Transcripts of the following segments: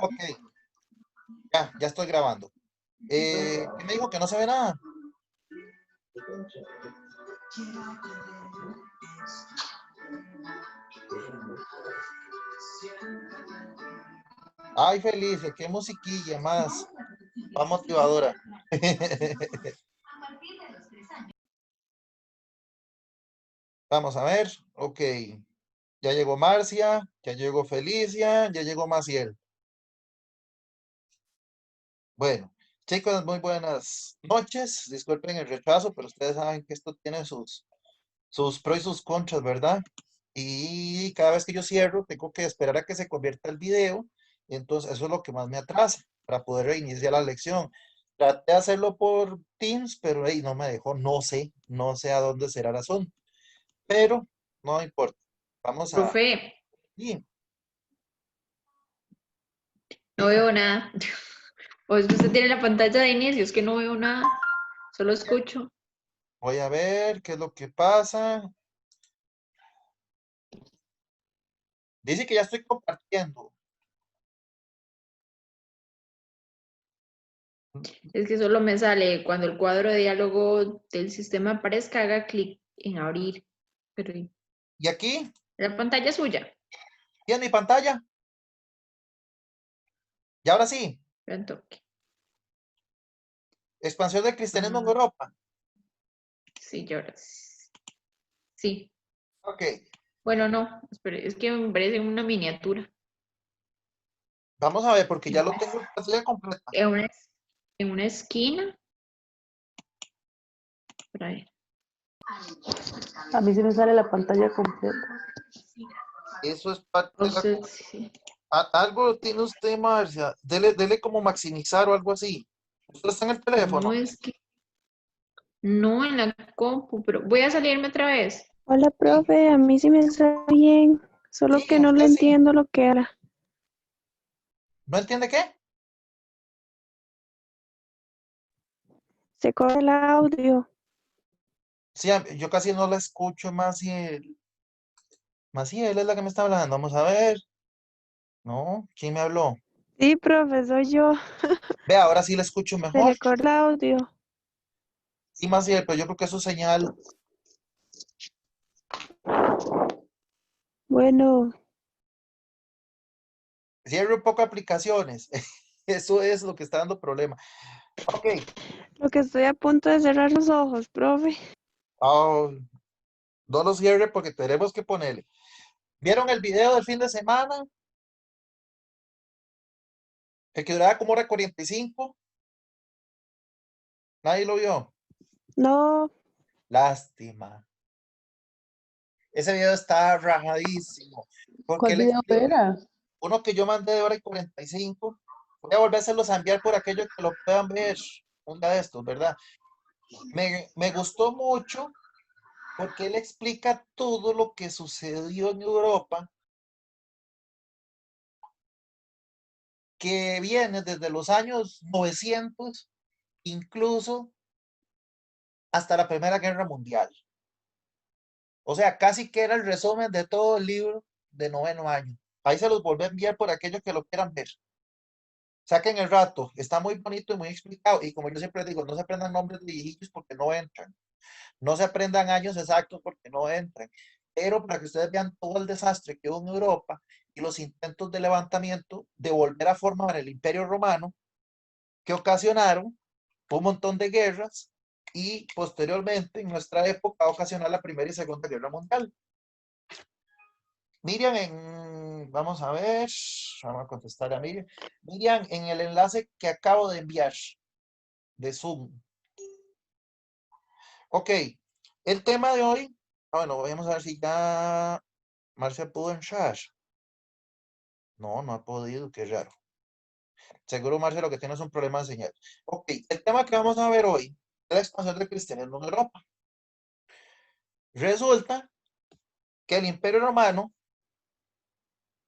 Ok, ya estoy grabando. ¿Qué me dijo? Que no se ve nada. Ay, Felicia, qué musiquilla más motivadora. Vamos a ver. Ok, ya llegó Marcia, ya llegó Felicia, ya llegó Maciel. Bueno, chicos, muy buenas noches. Disculpen el retraso, pero ustedes saben que esto tiene sus pros y sus contras, ¿verdad? Y cada vez que yo cierro, tengo que esperar a que se convierta el video. Entonces, eso es lo que más me atrasa para poder reiniciar la lección. Traté de hacerlo por Teams, pero ahí no me dejó. No sé a dónde será el asunto. Pero no importa. Vamos a... Profe, Sí, no dígame. veo nada. O es que usted tiene la pantalla de inicio, es que no veo nada, solo escucho. Voy a ver qué es lo que pasa. Dice que ya estoy compartiendo. Es que solo me sale cuando el cuadro de diálogo del sistema aparezca, haga clic en abrir. Pero Y aquí, la pantalla es suya. y en mi pantalla. Y ahora sí, Pronto. expansión del cristianismo en Ah, Europa. sí, yo ahora sí. Ok, Bueno, no, espere, es que me parece una miniatura. vamos a ver, porque En ya lo una, tengo en pantalla completa. en una, en una esquina. Por ahí. A mí se me sale la pantalla completa. Eso es parte A de la... usted sí. Algo tiene usted, Marcia. Dele como maximizar o algo así. Usted está en el No teléfono. es que no en la compu, pero voy a salirme otra vez. Hola, Sí, profe, a mí sí me sale bien, solo sí, que no le usted sí. entiendo lo que era. ¿No entiende qué? Se corta el audio. Sí, yo casi no la escucho, Maciel. Maciel es la que me está hablando. Vamos a ver. No, ¿quién me habló? Sí, profe, soy yo. Ve, ahora sí la escucho Se mejor. le corta el audio. Sí, Maciel, pero yo creo que es su señal. Bueno, Cierre un poco aplicaciones. Eso es lo que está dando problema. Ok. lo que estoy a punto de cerrar los ojos, profe. Oh, no lo cierre porque tenemos que ponerle. ¿Vieron el video del fin de semana? El que duraba como hora 45. Nadie lo vio. No, Lástima. Ese video está rajadísimo. Porque ¿Cuál él video explica era? uno que yo mandé de hora y 45. Voy a volvérselos a enviar por aquello que lo puedan ver. Un día de estos, ¿verdad? Me gustó mucho porque él explica todo lo que sucedió en Europa, que viene desde los años 900, incluso hasta la Primera Guerra Mundial. O sea, casi que era el resumen de todo el libro de noveno año. Ahí se los volví a enviar por aquellos que lo quieran ver. Saquen el rato, está muy bonito y muy explicado. Y como yo siempre digo, no se aprendan nombres de viejitos porque no entran. No se aprendan años exactos porque no entran. Pero para que ustedes vean todo el desastre que hubo en Europa y los intentos de levantamiento de volver a formar el Imperio Romano que ocasionaron un montón de guerras y posteriormente en nuestra época ocasionar la Primera y Segunda Guerra Mundial. Miriam, vamos a ver, vamos a contestar a Miriam. Miriam, en el enlace que acabo de enviar de Zoom. Ok, el tema de hoy, bueno, vamos a ver si ya Marcia pudo entrar. No, no ha podido, qué raro. Seguro Marcia lo que tiene es un problema de señal. Ok, el tema que vamos a ver hoy es la expansión del cristianismo en Europa. Resulta que el Imperio Romano,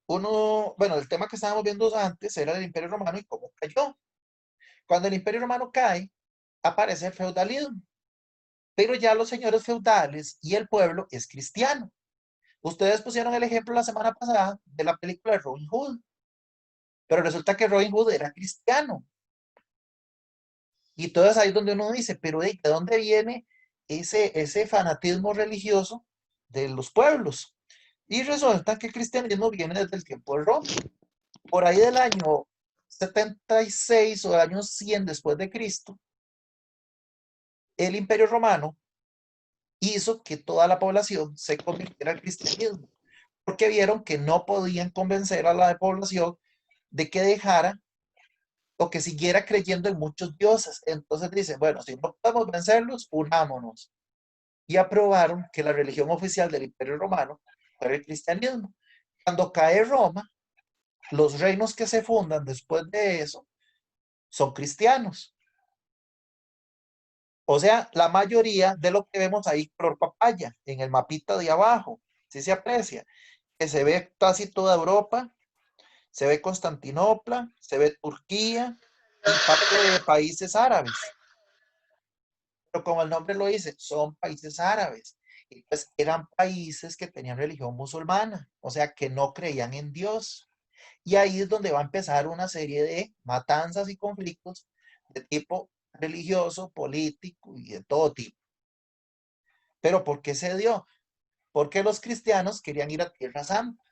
bueno, el tema que estábamos viendo antes era el Imperio Romano y cómo cayó. Cuando el Imperio Romano cae, aparece el feudalismo, pero ya los señores feudales y el pueblo es cristiano. Ustedes pusieron el ejemplo la semana pasada de la película de Robin Hood, pero resulta que Robin Hood era cristiano. Y entonces ahí es donde uno dice, pero ¿de dónde viene ese fanatismo religioso de los pueblos? Y resulta que el cristianismo viene desde el tiempo de Roma. Por ahí del año 76 o del año 100 después de Cristo, el Imperio Romano hizo que toda la población se convirtiera al cristianismo, porque vieron que no podían convencer a la población de que dejara o que siguiera creyendo en muchos dioses. Entonces dicen, bueno, si no podemos vencerlos, unámonos. Y aprobaron que la religión oficial del Imperio Romano fuera el cristianismo. Cuando cae Roma, los reinos que se fundan después de eso son cristianos. O sea, la mayoría de lo que vemos ahí color papaya en el mapita de abajo, si se aprecia, que se ve casi toda Europa, se ve Constantinopla, se ve Turquía y parte de países árabes. Pero como el nombre lo dice, son países árabes. Y pues eran países que tenían religión musulmana, o sea, que no creían en Dios. Y ahí es donde va a empezar una serie de matanzas y conflictos de tipo religioso, político y de todo tipo. Pero ¿por qué se dio? Porque los cristianos querían ir a Tierra Santa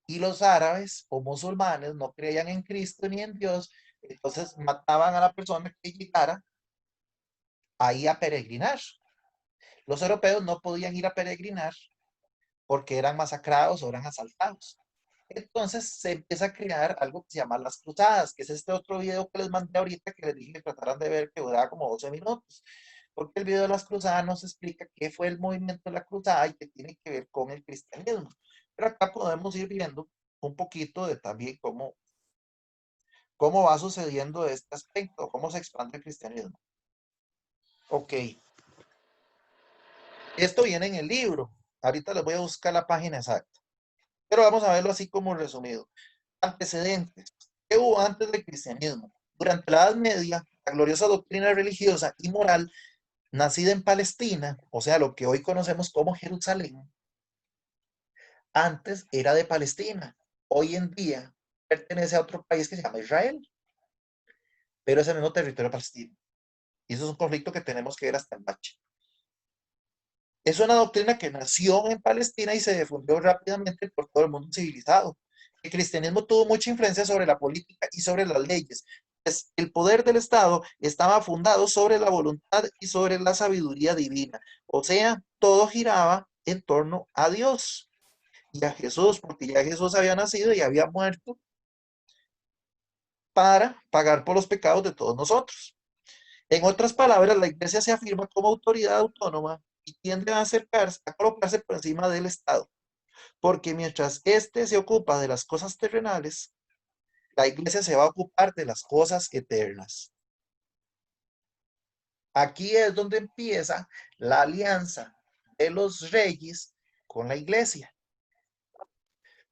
y los árabes o musulmanes no creían en Cristo ni en Dios, entonces mataban a la persona que llegara ahí a peregrinar. Los europeos no podían ir a peregrinar porque eran masacrados o eran asaltados. Entonces se empieza a crear algo que se llama las cruzadas, que es este otro video que les mandé ahorita que les dije que trataran de ver, que duraba como 12 minutos. Porque el video de las cruzadas nos explica qué fue el movimiento de la cruzada y qué tiene que ver con el cristianismo. Pero acá podemos ir viendo un poquito de también cómo va sucediendo este aspecto, cómo se expande el cristianismo. Ok, esto viene en el libro. Ahorita les voy a buscar la página exacta. Pero vamos a verlo así como resumido. Antecedentes. ¿Qué hubo antes del cristianismo? Durante la Edad Media, la gloriosa doctrina religiosa y moral nacida en Palestina, o sea, lo que hoy conocemos como Jerusalén, antes era de Palestina. Hoy en día pertenece a otro país que se llama Israel, pero es el mismo territorio palestino. Y eso es un conflicto que tenemos que ver hasta el bache. Es una doctrina que nació en Palestina y se difundió rápidamente por todo el mundo civilizado. El cristianismo tuvo mucha influencia sobre la política y sobre las leyes. Pues el poder del Estado estaba fundado sobre la voluntad y sobre la sabiduría divina. O sea, todo giraba en torno a Dios y a Jesús, porque ya Jesús había nacido y había muerto para pagar por los pecados de todos nosotros. En otras palabras, la iglesia se afirma como autoridad autónoma y tiende a acercarse, a colocarse por encima del Estado, porque mientras éste se ocupa de las cosas terrenales, la iglesia se va a ocupar de las cosas eternas. Aquí es donde empieza la alianza de los reyes con la iglesia.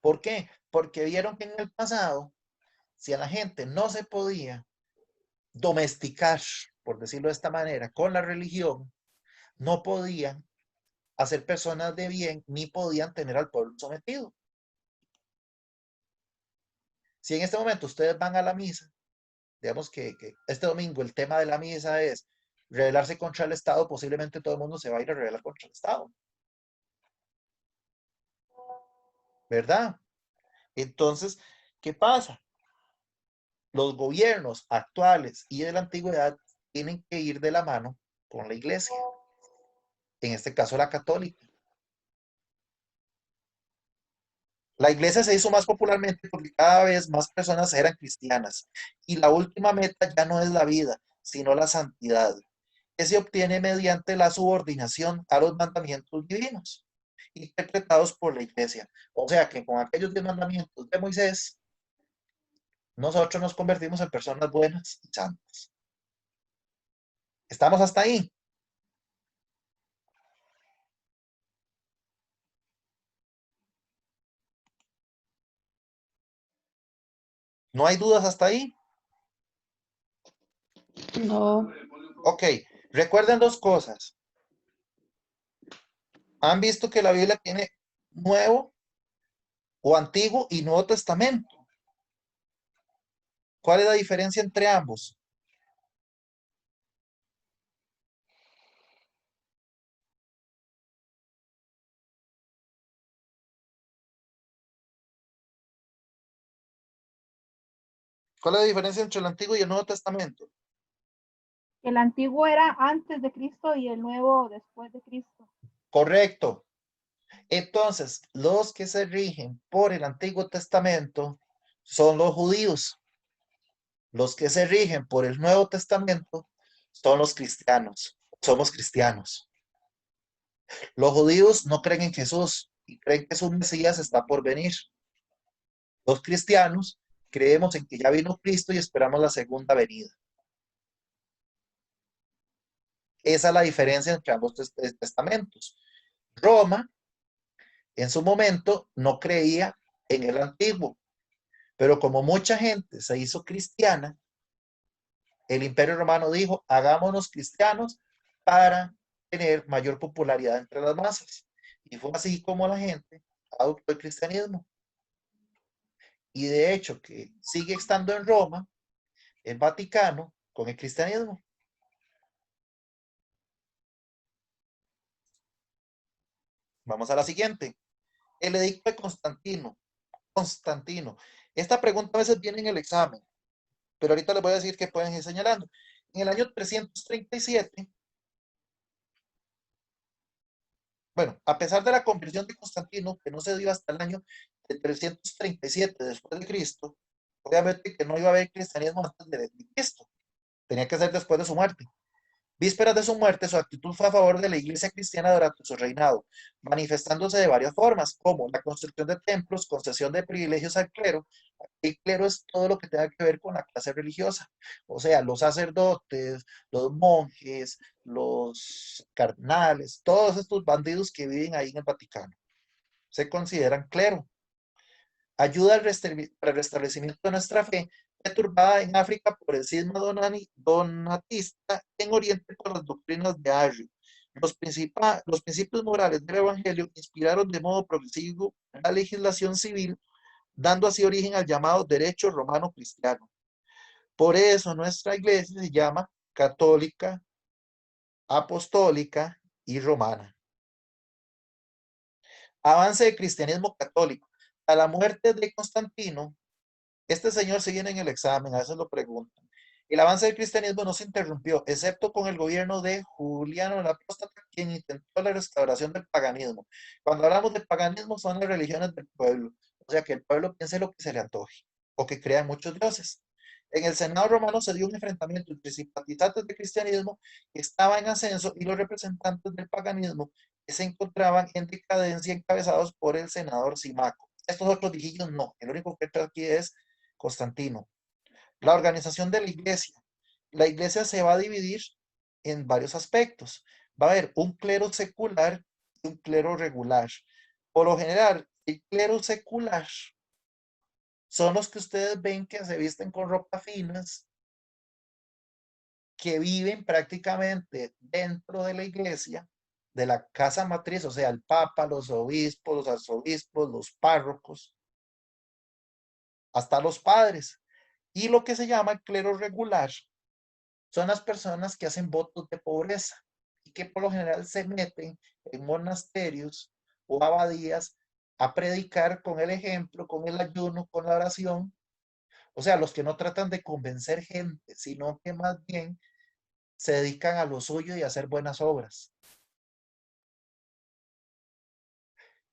¿Por qué? Porque vieron que en el pasado, si a la gente no se podía domesticar, por decirlo de esta manera, con la religión, no podían hacer personas de bien ni podían tener al pueblo sometido. Si en este momento ustedes van a la misa, digamos que este domingo el tema de la misa es rebelarse contra el Estado, posiblemente todo el mundo se va a ir a rebelar contra el Estado, ¿verdad? Entonces, ¿qué pasa? Los gobiernos actuales y de la antigüedad tienen que ir de la mano con la iglesia, en este caso la católica. La iglesia se hizo más popularmente porque cada vez más personas eran cristianas y la última meta ya no es la vida, sino la santidad, que se obtiene mediante la subordinación a los mandamientos divinos, interpretados por la iglesia. O sea que con aquellos 10 mandamientos de Moisés, nosotros nos convertimos en personas buenas y santas. ¿Estamos hasta ahí? ¿No hay dudas hasta ahí? No, Ok, recuerden dos cosas. Han visto que la Biblia tiene Nuevo o Antiguo y Nuevo Testamento. ¿Cuál es la diferencia entre ambos? ¿Cuál es la diferencia entre el Antiguo y el Nuevo Testamento? El antiguo era antes de Cristo y el nuevo después de Cristo. Correcto. Entonces, los que se rigen por el Antiguo Testamento son los judíos. Los que se rigen por el Nuevo Testamento son los cristianos. Somos cristianos. Los judíos no creen en Jesús y creen que su Mesías está por venir. Los cristianos creemos en que ya vino Cristo y esperamos la segunda venida. Esa es la diferencia entre ambos testamentos. Roma, en su momento, no creía en el antiguo, pero como mucha gente se hizo cristiana, el Imperio Romano dijo, hagámonos cristianos para tener mayor popularidad entre las masas. Y fue así como la gente adoptó el cristianismo. Y de hecho que sigue estando en Roma, el Vaticano, con el cristianismo. Vamos a la siguiente. El edicto de Constantino. Constantino. Esta pregunta a veces viene en el examen, pero ahorita les voy a decir que pueden ir señalando. En el año 337, bueno, a pesar de la conversión de Constantino, que no se dio hasta el año de 337 después de Cristo, obviamente que no iba a haber cristianismo antes de Cristo, tenía que ser después de su muerte. Vísperas de su muerte, su actitud fue a favor de la iglesia cristiana durante su reinado, manifestándose de varias formas, como la construcción de templos, concesión de privilegios al clero. El clero es todo lo que tenga que ver con la clase religiosa, o sea, los sacerdotes, los monjes, los cardenales, todos estos bandidos que viven ahí en el Vaticano, se consideran clero. Ayuda al restablecimiento de nuestra fe, perturbada en África por el cisma donatista, en Oriente por las doctrinas de Arrio. Los principios morales del Evangelio inspiraron de modo progresivo la legislación civil, dando así origen al llamado derecho romano cristiano. Por eso nuestra iglesia se llama católica, apostólica y romana. Avance del cristianismo católico. A la muerte de Constantino, este señor se viene en el examen, a veces lo preguntan. El avance del cristianismo no se interrumpió, excepto con el gobierno de Juliano el Apóstata, quien intentó la restauración del paganismo. Cuando hablamos de paganismo, son las religiones del pueblo. O sea, que el pueblo piense lo que se le antoje, o que crea muchos dioses. En el Senado romano se dio un enfrentamiento entre simpatizantes del cristianismo que estaba en ascenso y los representantes del paganismo que se encontraban en decadencia encabezados por el senador Simaco. Estos otros dijillos no, el único que está aquí es Constantino. La organización de la iglesia. La iglesia se va a dividir en varios aspectos. Va a haber un clero secular y un clero regular. Por lo general, el clero secular son los que ustedes ven que se visten con ropa finas, que viven prácticamente dentro de la iglesia, de la casa matriz, o sea, el papa, los obispos, los arzobispos, los párrocos, hasta los padres. Y lo que se llama el clero regular son las personas que hacen votos de pobreza y que por lo general se meten en monasterios o abadías a predicar con el ejemplo, con el ayuno, con la oración. O sea, los que no tratan de convencer gente, sino que más bien se dedican a lo suyo y a hacer buenas obras.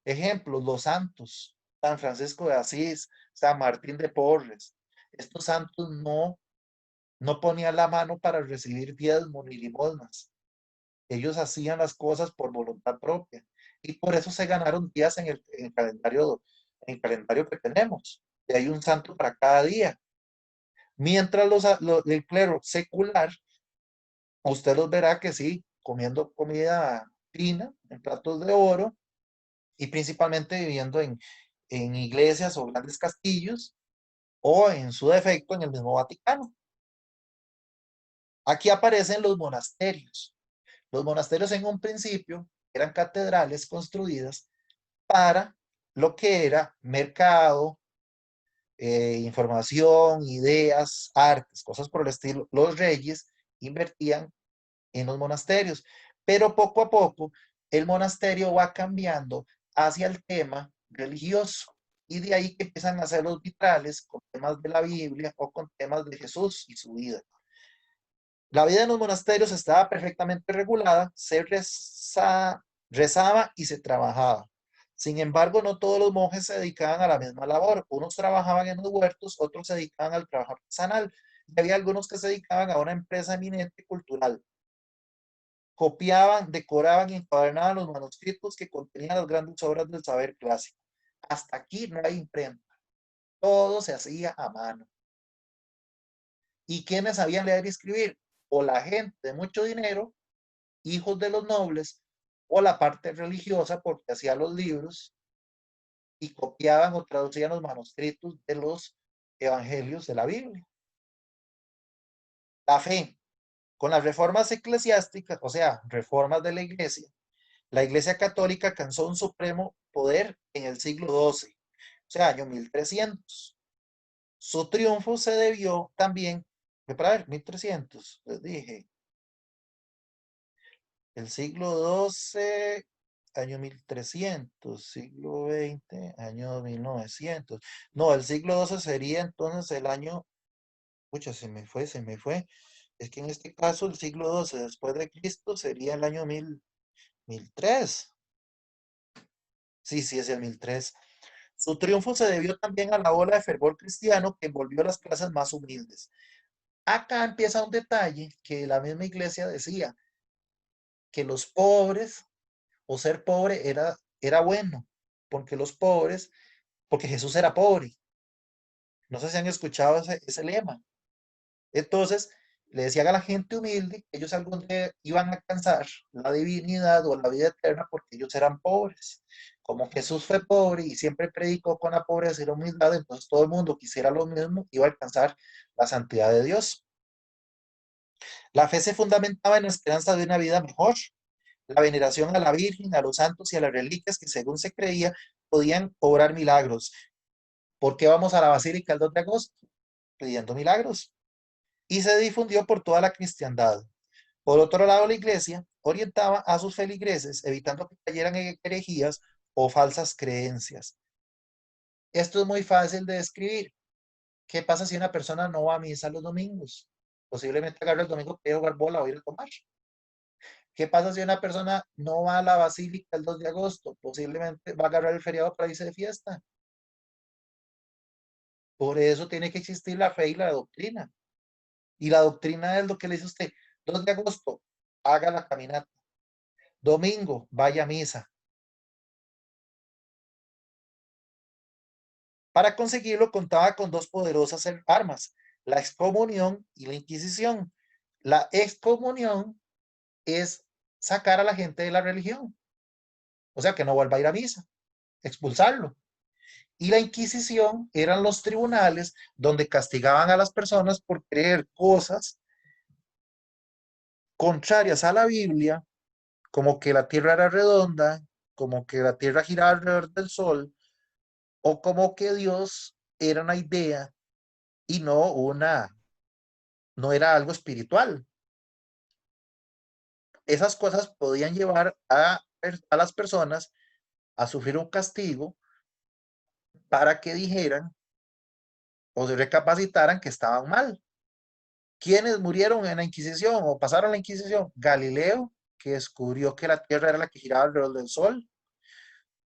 Ejemplos, los santos, San Francisco de Asís, San Martín de Porres. Estos santos no ponían la mano para recibir diezmos ni limosnas. Ellos hacían las cosas por voluntad propia y por eso se ganaron días en el calendario que tenemos. Y hay un santo para cada día. Mientras el clero secular, usted los verá que sí, comiendo comida fina, en platos de oro, y principalmente viviendo en iglesias o grandes castillos, o en su defecto en el mismo Vaticano. Aquí aparecen los monasterios. Los monasterios en un principio eran catedrales construidas para lo que era mercado, información, ideas, artes, cosas por el estilo. Los reyes invertían en los monasterios, pero poco a poco el monasterio va cambiando hacia el tema religioso. Y de ahí que empiezan a hacer los vitrales con temas de la Biblia o con temas de Jesús y su vida. La vida en los monasterios estaba perfectamente regulada, se rezaba y se trabajaba. Sin embargo, no todos los monjes se dedicaban a la misma labor. Unos trabajaban en los huertos, otros se dedicaban al trabajo artesanal. Y había algunos que se dedicaban a una empresa eminente cultural. Copiaban, decoraban y encuadernaban los manuscritos que contenían las grandes obras del saber clásico. Hasta aquí no hay imprenta. Todo se hacía a mano. ¿Y quiénes sabían leer y escribir? O la gente de mucho dinero, hijos de los nobles, o la parte religiosa, porque hacía los libros y copiaban o traducían los manuscritos de los evangelios de la Biblia. La fe. Con las reformas eclesiásticas, o sea, reformas de la Iglesia Católica alcanzó un supremo poder en el siglo XII, o sea, año 1300. Su triunfo se debió también, para ver, 1300, les dije, el siglo XII, año 1300, siglo XX, año 1900. No, el siglo XII sería entonces el año, pucha, se me fue. Es que en este caso el siglo XII después de Cristo sería el año 1003. Sí, es el 1003. Su triunfo se debió también a la ola de fervor cristiano que envolvió a las clases más humildes. Acá empieza un detalle que la misma iglesia decía, que los pobres o ser pobre era bueno, porque los pobres, porque Jesús era pobre. No sé si han escuchado ese lema. Entonces, le decían a la gente humilde que ellos algún día iban a alcanzar la divinidad o la vida eterna porque ellos eran pobres. Como Jesús fue pobre y siempre predicó con la pobreza y la humildad, entonces todo el mundo quisiera lo mismo, iba a alcanzar la santidad de Dios. La fe se fundamentaba en la esperanza de una vida mejor, la veneración a la Virgen, a los santos y a las reliquias que según se creía podían obrar milagros. ¿Por qué vamos a la Basílica el 2 de agosto? Pidiendo milagros. Y se difundió por toda la cristiandad. Por otro lado, la iglesia orientaba a sus feligreses, evitando que cayeran en herejías o falsas creencias. Esto es muy fácil de describir. ¿Qué pasa si una persona no va a misa los domingos? Posiblemente agarre el domingo para ir a jugar bola o ir a tomar. ¿Qué pasa si una persona no va a la basílica el 2 de agosto? Posiblemente va a agarrar el feriado para irse de fiesta. Por eso tiene que existir la fe y la doctrina. Y la doctrina es lo que le dice usted. 2 de agosto, haga la caminata. Domingo, vaya a misa. Para conseguirlo contaba con dos poderosas armas, la excomunión y la Inquisición. La excomunión es sacar a la gente de la religión, o sea, que no vuelva a ir a misa, expulsarlo. Y la Inquisición eran los tribunales donde castigaban a las personas por creer cosas contrarias a la Biblia, como que la tierra era redonda, como que la tierra giraba alrededor del sol, o como que Dios era una idea y no era algo espiritual. Esas cosas podían llevar a las personas a sufrir un castigo para que dijeran o se recapacitaran que estaban mal. ¿Quiénes murieron en la Inquisición o pasaron la Inquisición? Galileo, que descubrió que la Tierra era la que giraba alrededor del Sol.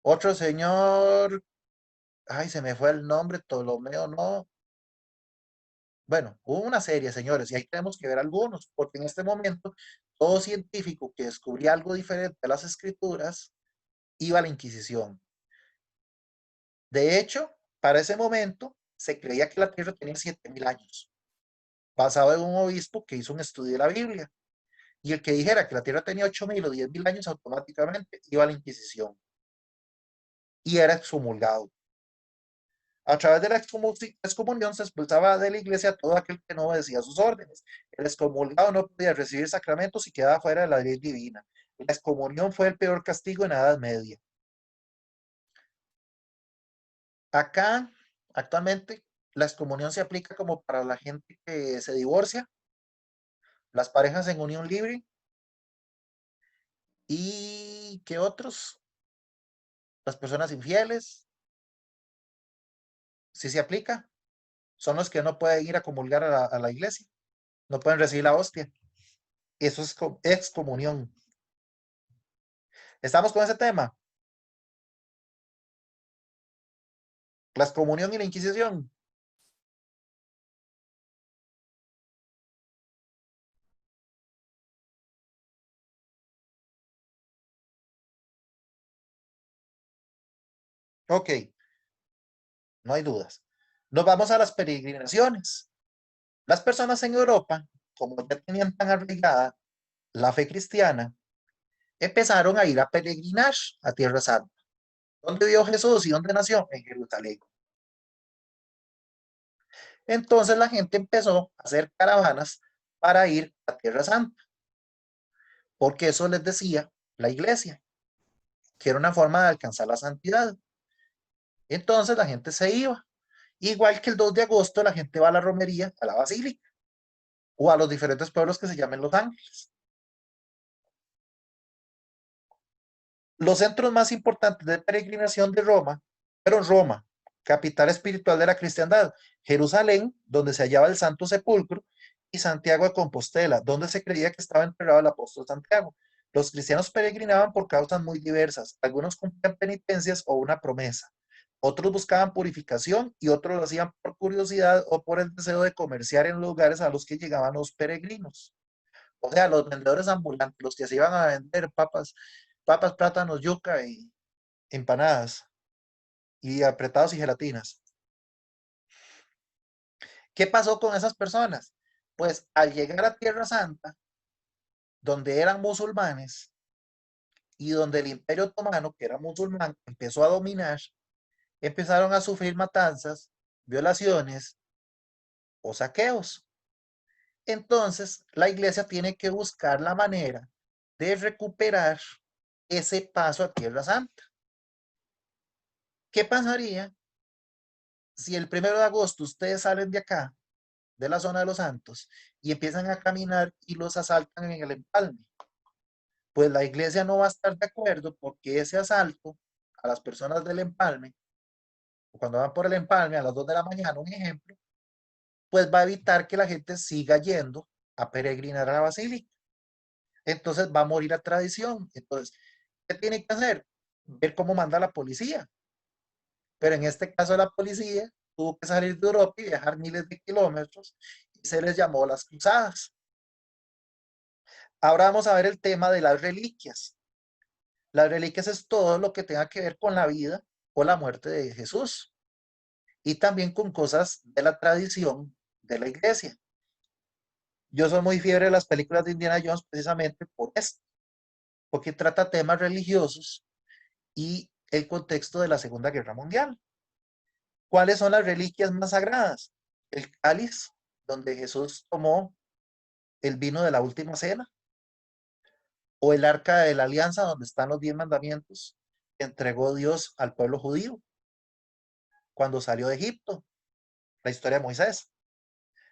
Otro señor, ay, se me fue el nombre, Ptolomeo, no. Bueno, hubo una serie, señores, y ahí tenemos que ver algunos, porque en este momento todo científico que descubría algo diferente a las escrituras iba a la Inquisición. De hecho, para ese momento se creía que la Tierra tenía 7000 años, basado en un obispo que hizo un estudio de la Biblia. Y el que dijera que la Tierra tenía 8000 o 10000 años, automáticamente iba a la Inquisición y era excomulgado. A través de la excomunión se expulsaba de la iglesia a todo aquel que no obedecía sus órdenes. El excomulgado no podía recibir sacramentos y quedaba fuera de la ley divina. La excomunión fue el peor castigo en la Edad Media. Acá, actualmente, la excomunión se aplica como para la gente que se divorcia, las parejas en unión libre y ¿qué otros? Las personas infieles, sí se aplica. Son los que no pueden ir a comulgar a la iglesia, no pueden recibir la hostia. Eso es excomunión. ¿Estamos con ese tema? La excomunión y la Inquisición. Ok, no hay dudas. Nos vamos a las peregrinaciones. Las personas en Europa, como ya tenían tan arraigada la fe cristiana, empezaron a ir a peregrinar a Tierra Santa. ¿Dónde vivió Jesús y dónde nació? En Jerusalén. Entonces la gente empezó a hacer caravanas para ir a Tierra Santa, porque eso les decía la iglesia, que era una forma de alcanzar la santidad. Entonces la gente se iba. Igual que el 2 de agosto la gente va a la romería, a la basílica, o a los diferentes pueblos que se llamen Los Ángeles. Los centros más importantes de peregrinación de Roma fueron Roma, capital espiritual de la cristiandad, Jerusalén, donde se hallaba el Santo Sepulcro, y Santiago de Compostela, donde se creía que estaba enterrado el apóstol Santiago. Los cristianos peregrinaban por causas muy diversas. Algunos cumplían penitencias o una promesa. Otros buscaban purificación y otros lo hacían por curiosidad o por el deseo de comerciar en lugares a los que llegaban los peregrinos. O sea, los vendedores ambulantes, los que se iban a vender papas, plátanos, yuca y empanadas y apretados y gelatinas. ¿Qué pasó con esas personas? Pues al llegar a Tierra Santa, donde eran musulmanes y donde el Imperio Otomano, que era musulmán, empezó a dominar, empezaron a sufrir matanzas, violaciones o saqueos. Entonces, la iglesia tiene que buscar la manera de recuperar ese paso a Tierra Santa. ¿Qué pasaría si el 1 de agosto ustedes salen de acá, de la zona de Los Santos, y empiezan a caminar y los asaltan en el empalme? Pues la iglesia no va a estar de acuerdo porque ese asalto a las personas del empalme, cuando van por el empalme a las 2 de la mañana, un ejemplo, pues va a evitar que la gente siga yendo a peregrinar a la basílica. Entonces va a morir la tradición. Entonces, ¿qué tiene que hacer? Ver cómo manda la policía. Pero en este caso la policía tuvo que salir de Europa y viajar miles de kilómetros y se les llamó las cruzadas. Ahora vamos a ver el tema de las reliquias. Las reliquias es todo lo que tenga que ver con la vida o la muerte de Jesús y también con cosas de la tradición de la iglesia. Yo soy muy fiebre de las películas de Indiana Jones precisamente por esto, porque trata temas religiosos y el contexto de la Segunda Guerra Mundial. ¿Cuáles son las reliquias más sagradas? El cáliz, donde Jesús tomó el vino de la última cena, o el arca de la alianza, donde están los 10 mandamientos que entregó Dios al pueblo judío cuando salió de Egipto, la historia de Moisés.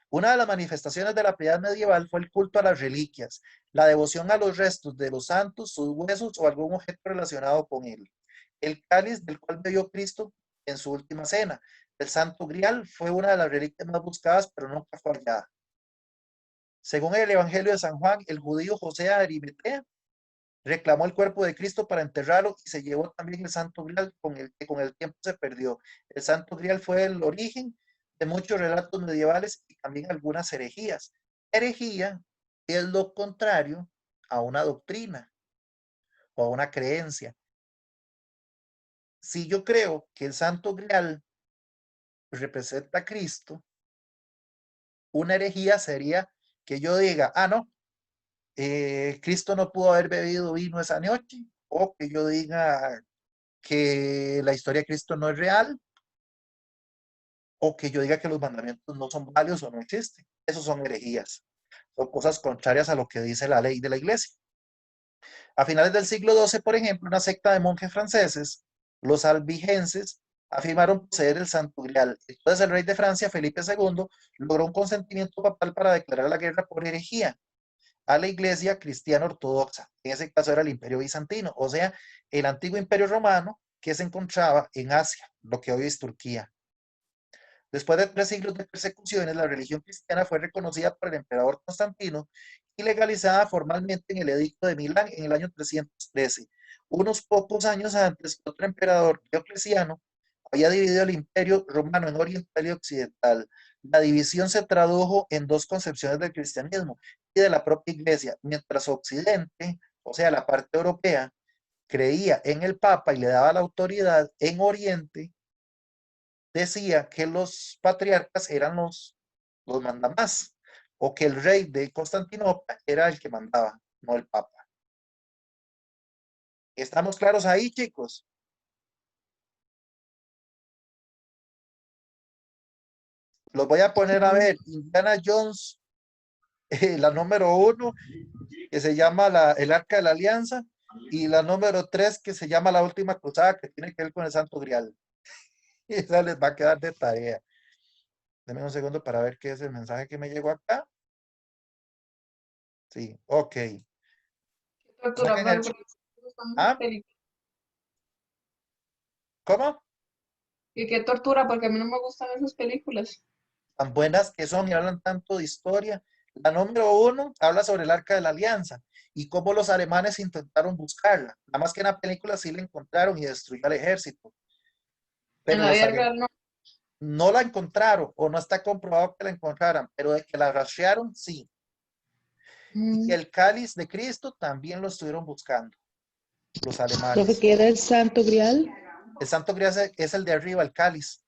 Una de las manifestaciones de la piedad medieval fue el culto a las reliquias, la devoción a los restos de los santos, sus huesos o algún objeto relacionado con él. El cáliz del cual bebió Cristo en su última cena. El Santo Grial fue una de las reliquias más buscadas, pero nunca fue hallada. Según el Evangelio de San Juan, el judío José de Arimatea reclamó el cuerpo de Cristo para enterrarlo y se llevó también el Santo Grial con el que con el tiempo se perdió. El Santo Grial fue el origen de muchos relatos medievales y también algunas herejías. Herejía es lo contrario a una doctrina o a una creencia. Si yo creo que el Santo Grial representa a Cristo, una herejía sería que yo diga, no, Cristo no pudo haber bebido vino esa noche, o que yo diga que la historia de Cristo no es real, o que yo diga que los mandamientos no son válidos o no existen. Esos son herejías. Son cosas contrarias a lo que dice la ley de la iglesia. A finales del siglo XII, por ejemplo, una secta de monjes franceses, los albigenses, afirmaron poseer el Santo Grial. Entonces el rey de Francia, Felipe II, logró un consentimiento papal para declarar la guerra por herejía a la iglesia cristiana ortodoxa. En ese caso era el Imperio Bizantino, o sea, el antiguo Imperio Romano que se encontraba en Asia, lo que hoy es Turquía. Después de 3 siglos de persecuciones, la religión cristiana fue reconocida por el emperador Constantino y legalizada formalmente en el Edicto de Milán en el año 313. Unos pocos años antes, otro emperador, Diocleciano, había dividido el imperio romano en oriental y occidental. La división se tradujo en dos concepciones del cristianismo y de la propia iglesia, mientras Occidente, o sea, la parte europea, creía en el Papa y le daba la autoridad, en Oriente decía que los patriarcas eran los mandamás, o que el rey de Constantinopla era el que mandaba, no el Papa. ¿Estamos claros ahí, chicos? Los voy a poner a ver. Indiana Jones, la número 1, que se llama el Arca de la Alianza, y la número 3, que se llama La Última Cruzada, que tiene que ver con el Santo Grial. Y esa les va a quedar de tarea. Denme un segundo para ver qué es el mensaje que me llegó acá. Sí, ok. Tortura, Saquen el... ¿Ah? ¿Cómo? Y qué tortura, porque a mí no me gustan esas películas. Tan buenas que son y hablan tanto de historia. La número 1 habla sobre el Arca de la Alianza y cómo los alemanes intentaron buscarla. Nada más que en la película sí la encontraron y destruyó al ejército. En Pero la los vida alemanes real no. no la encontraron o no está comprobado que la encontraran, pero de que la rastrearon, sí. Y el cáliz de Cristo también lo estuvieron buscando los Profe, alemanes. ¿qué era el Santo Grial? El Santo Grial es el de arriba, el cáliz,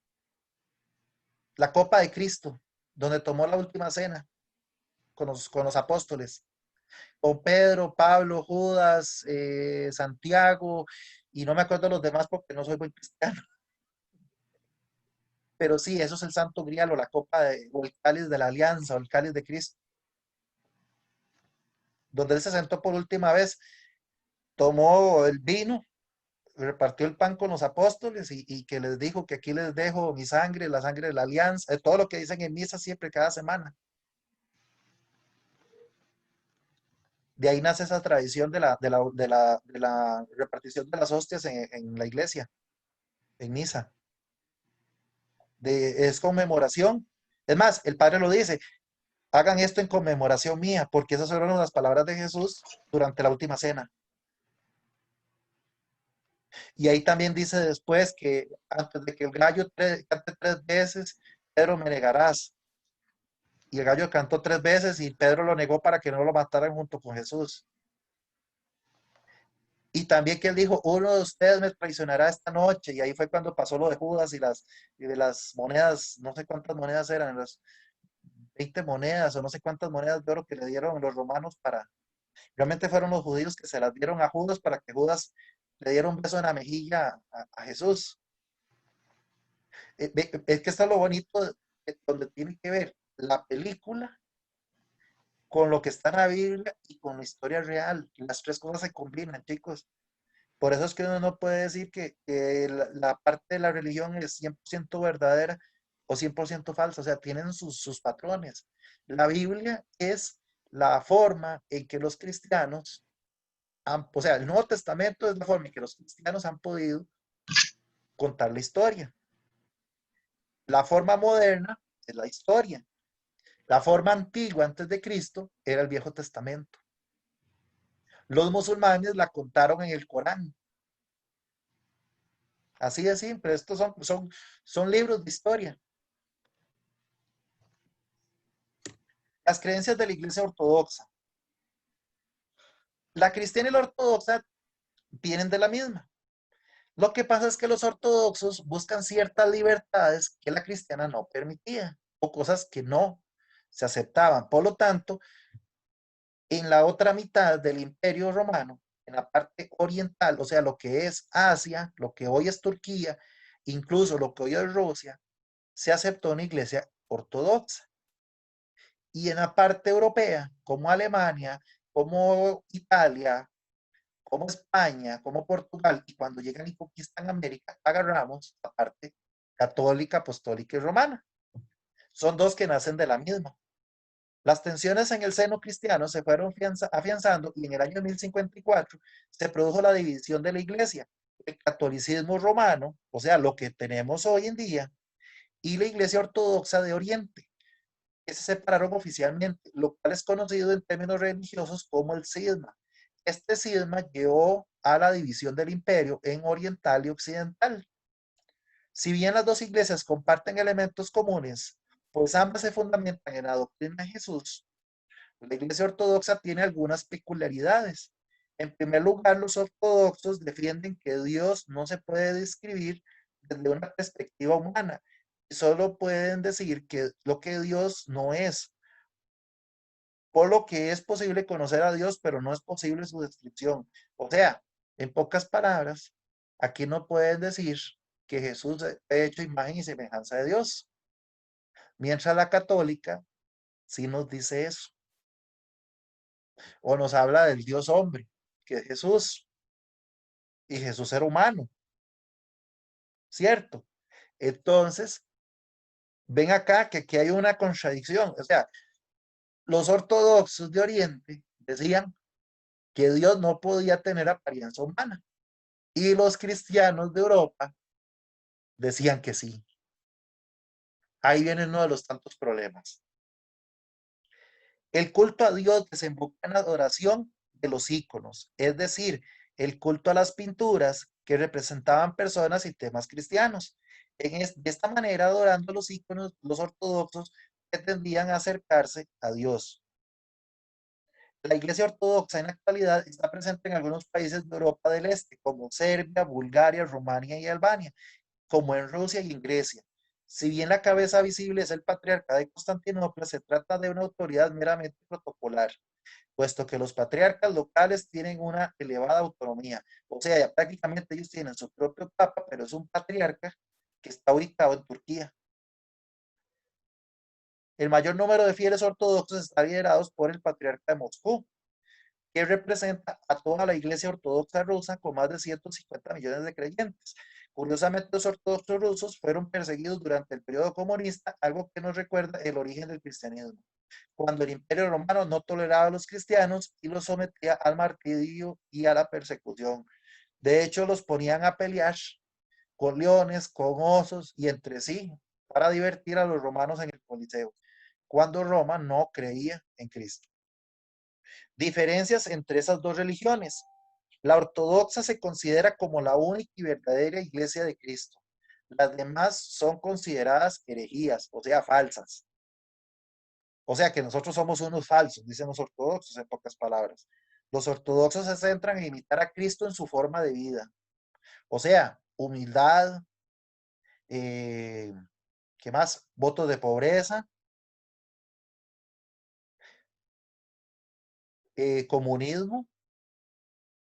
la copa de Cristo, donde tomó la última cena con los apóstoles. Con Pedro, Pablo, Judas, Santiago, y no me acuerdo los demás porque no soy buen cristiano. Pero sí, eso es el Santo Grial o la copa o el cáliz de la alianza o el cáliz de Cristo. Donde él se sentó por última vez, tomó el vino, repartió el pan con los apóstoles y que les dijo que aquí les dejo mi sangre, la sangre de la alianza, todo lo que dicen en misa siempre, cada semana. De ahí nace esa tradición de la repartición de las hostias en la iglesia, en misa. Es conmemoración. Es más, el Padre lo dice, hagan esto en conmemoración mía, porque esas fueron las palabras de Jesús durante la última cena. Y ahí también dice después que antes de que el gallo cante 3 veces, Pedro me negarás. Y el gallo cantó 3 veces y Pedro lo negó para que no lo mataran junto con Jesús. Y también que él dijo, uno de ustedes me traicionará esta noche. Y ahí fue cuando pasó lo de Judas y de las monedas, no sé cuántas monedas eran, las 20 monedas o no sé cuántas monedas de oro que le dieron los romanos realmente fueron los judíos que se las dieron a Judas para que Judas le diera un beso en la mejilla a Jesús. Es que está lo bonito donde tiene que ver la película con lo que está en la Biblia y con la historia real. Las tres cosas se combinan, chicos. Por eso es que uno no puede decir que la parte de la religión es 100% verdadera o 100% falsa. O sea, tienen sus patrones. La Biblia es la forma en que los cristianos o sea, el Nuevo Testamento es la forma en que los cristianos han podido contar la historia. La forma moderna es la historia. La forma antigua antes de Cristo era el Viejo Testamento. Los musulmanes la contaron en el Corán. Así de simple, estos son libros de historia. Las creencias de la Iglesia Ortodoxa. La cristiana y la ortodoxa vienen de la misma. Lo que pasa es que los ortodoxos buscan ciertas libertades que la cristiana no permitía o cosas que no se aceptaban. Por lo tanto, en la otra mitad del Imperio Romano, en la parte oriental, o sea, lo que es Asia, lo que hoy es Turquía, incluso lo que hoy es Rusia, se aceptó una iglesia ortodoxa. Y en la parte europea, como Alemania, como Italia, como España, como Portugal, y cuando llegan y conquistan América, agarramos la parte católica, apostólica y romana. Son dos que nacen de la misma. Las tensiones en el seno cristiano se fueron afianzando y en el año 1054 se produjo la división de la iglesia, el catolicismo romano, o sea, lo que tenemos hoy en día, y la iglesia ortodoxa de Oriente, que se separaron oficialmente, lo cual es conocido en términos religiosos como el cisma. Este cisma llevó a la división del imperio en oriental y occidental. Si bien las dos iglesias comparten elementos comunes, pues ambas se fundamentan en la doctrina de Jesús, la iglesia ortodoxa tiene algunas peculiaridades. En primer lugar, los ortodoxos defienden que Dios no se puede describir desde una perspectiva humana y solo pueden decir que lo que Dios no es, por lo que es posible conocer a Dios, pero no es posible su descripción. O sea, en pocas palabras, aquí no pueden decir que Jesús es hecho imagen y semejanza de Dios, mientras la católica sí nos dice eso, o nos habla del Dios hombre, que es Jesús, y Jesús era humano, ¿cierto? Entonces, ven acá que aquí hay una contradicción. O sea, los ortodoxos de Oriente decían que Dios no podía tener apariencia humana, y los cristianos de Europa decían que sí. Ahí viene uno de los tantos problemas. El culto a Dios desemboca en la adoración de los íconos, es decir, el culto a las pinturas que representaban personas y temas cristianos. De esta manera, adorando los íconos, los ortodoxos pretendían acercarse a Dios. La Iglesia Ortodoxa en la actualidad está presente en algunos países de Europa del Este, como Serbia, Bulgaria, Rumania y Albania, como en Rusia y en Grecia. Si bien la cabeza visible es el patriarca de Constantinopla, se trata de una autoridad meramente protocolar, puesto que los patriarcas locales tienen una elevada autonomía. O sea, ya prácticamente ellos tienen su propio papa, pero es un patriarca que está ubicado en Turquía. El mayor número de fieles ortodoxos está liderados por el patriarca de Moscú, que representa a toda la iglesia ortodoxa rusa con más de 150 millones de creyentes. Curiosamente, los ortodoxos rusos fueron perseguidos durante el periodo comunista, algo que nos recuerda el origen del cristianismo, cuando el imperio romano no toleraba a los cristianos y los sometía al martirio y a la persecución. De hecho, los ponían a pelear con leones, con osos y entre sí, para divertir a los romanos en el Coliseo, cuando Roma no creía en Cristo. Diferencias entre esas dos religiones. La ortodoxa se considera como la única y verdadera iglesia de Cristo. Las demás son consideradas herejías, o sea, falsas. O sea que nosotros somos unos falsos, dicen los ortodoxos en pocas palabras. Los ortodoxos se centran en imitar a Cristo en su forma de vida. O sea, humildad, ¿qué más? Votos de pobreza, comunismo.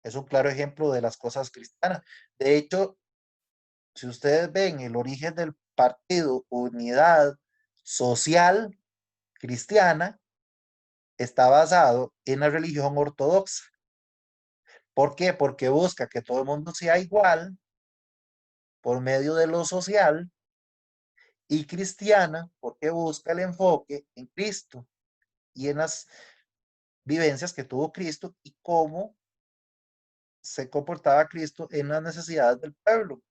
Es un claro ejemplo de las cosas cristianas. De hecho, si ustedes ven el origen del partido Unidad Social Cristiana, está basado en la religión ortodoxa. ¿Por qué? Porque busca que todo el mundo sea igual por medio de lo social, y cristiana porque busca el enfoque en Cristo y en las vivencias que tuvo Cristo y cómo se comportaba Cristo en las necesidades del pueblo.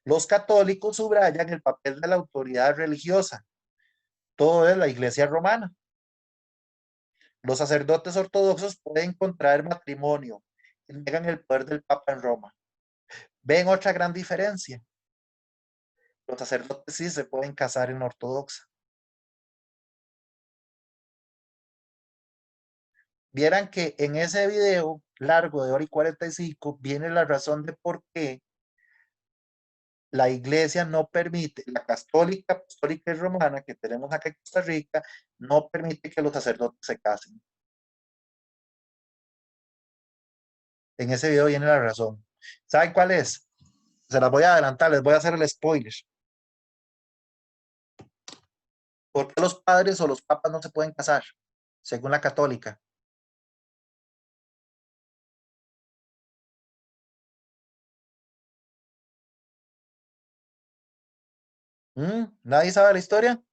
Los católicos subrayan el papel de la autoridad religiosa, todo es la iglesia romana. Los sacerdotes ortodoxos pueden contraer matrimonio y niegan el poder del Papa en Roma. ¿Ven otra gran diferencia? Los sacerdotes sí se pueden casar en ortodoxa. Vieran que en ese video largo de 1:45 viene la razón de por qué la iglesia no permite, la católica, apostólica y romana que tenemos acá en Costa Rica, no permite que los sacerdotes se casen. En ese video viene la razón. ¿Saben cuál es? Se las voy a adelantar, les voy a hacer el spoiler. ¿Por qué los padres o los papas no se pueden casar? Según la católica. ¿Nadie sabe la historia?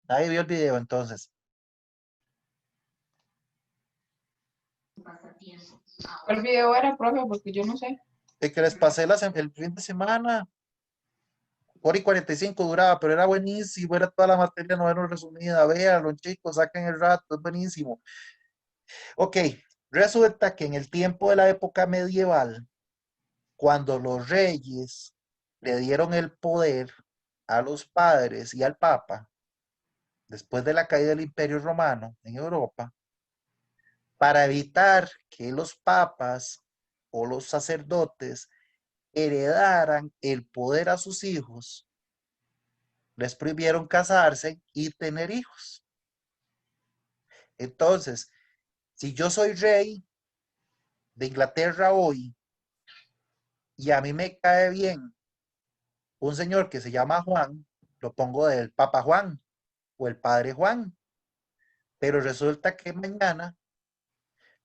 Nadie vio el video entonces. ¿Cuál video era, profe? Porque yo no sé. El que les pasé el fin de semana. Hora y 45 duraba, pero era buenísimo, era toda la materia noveno resumida. Véanlo, chicos, saquen el rato, es buenísimo. Ok, resulta que en el tiempo de la época medieval, cuando los reyes le dieron el poder a los padres y al papa, después de la caída del Imperio Romano en Europa, para evitar que los papas o los sacerdotes heredaran el poder a sus hijos, les prohibieron casarse y tener hijos. Entonces, si yo soy rey de Inglaterra hoy y a mí me cae bien un señor que se llama Juan, lo pongo del Papa Juan o el Padre Juan, pero resulta que mañana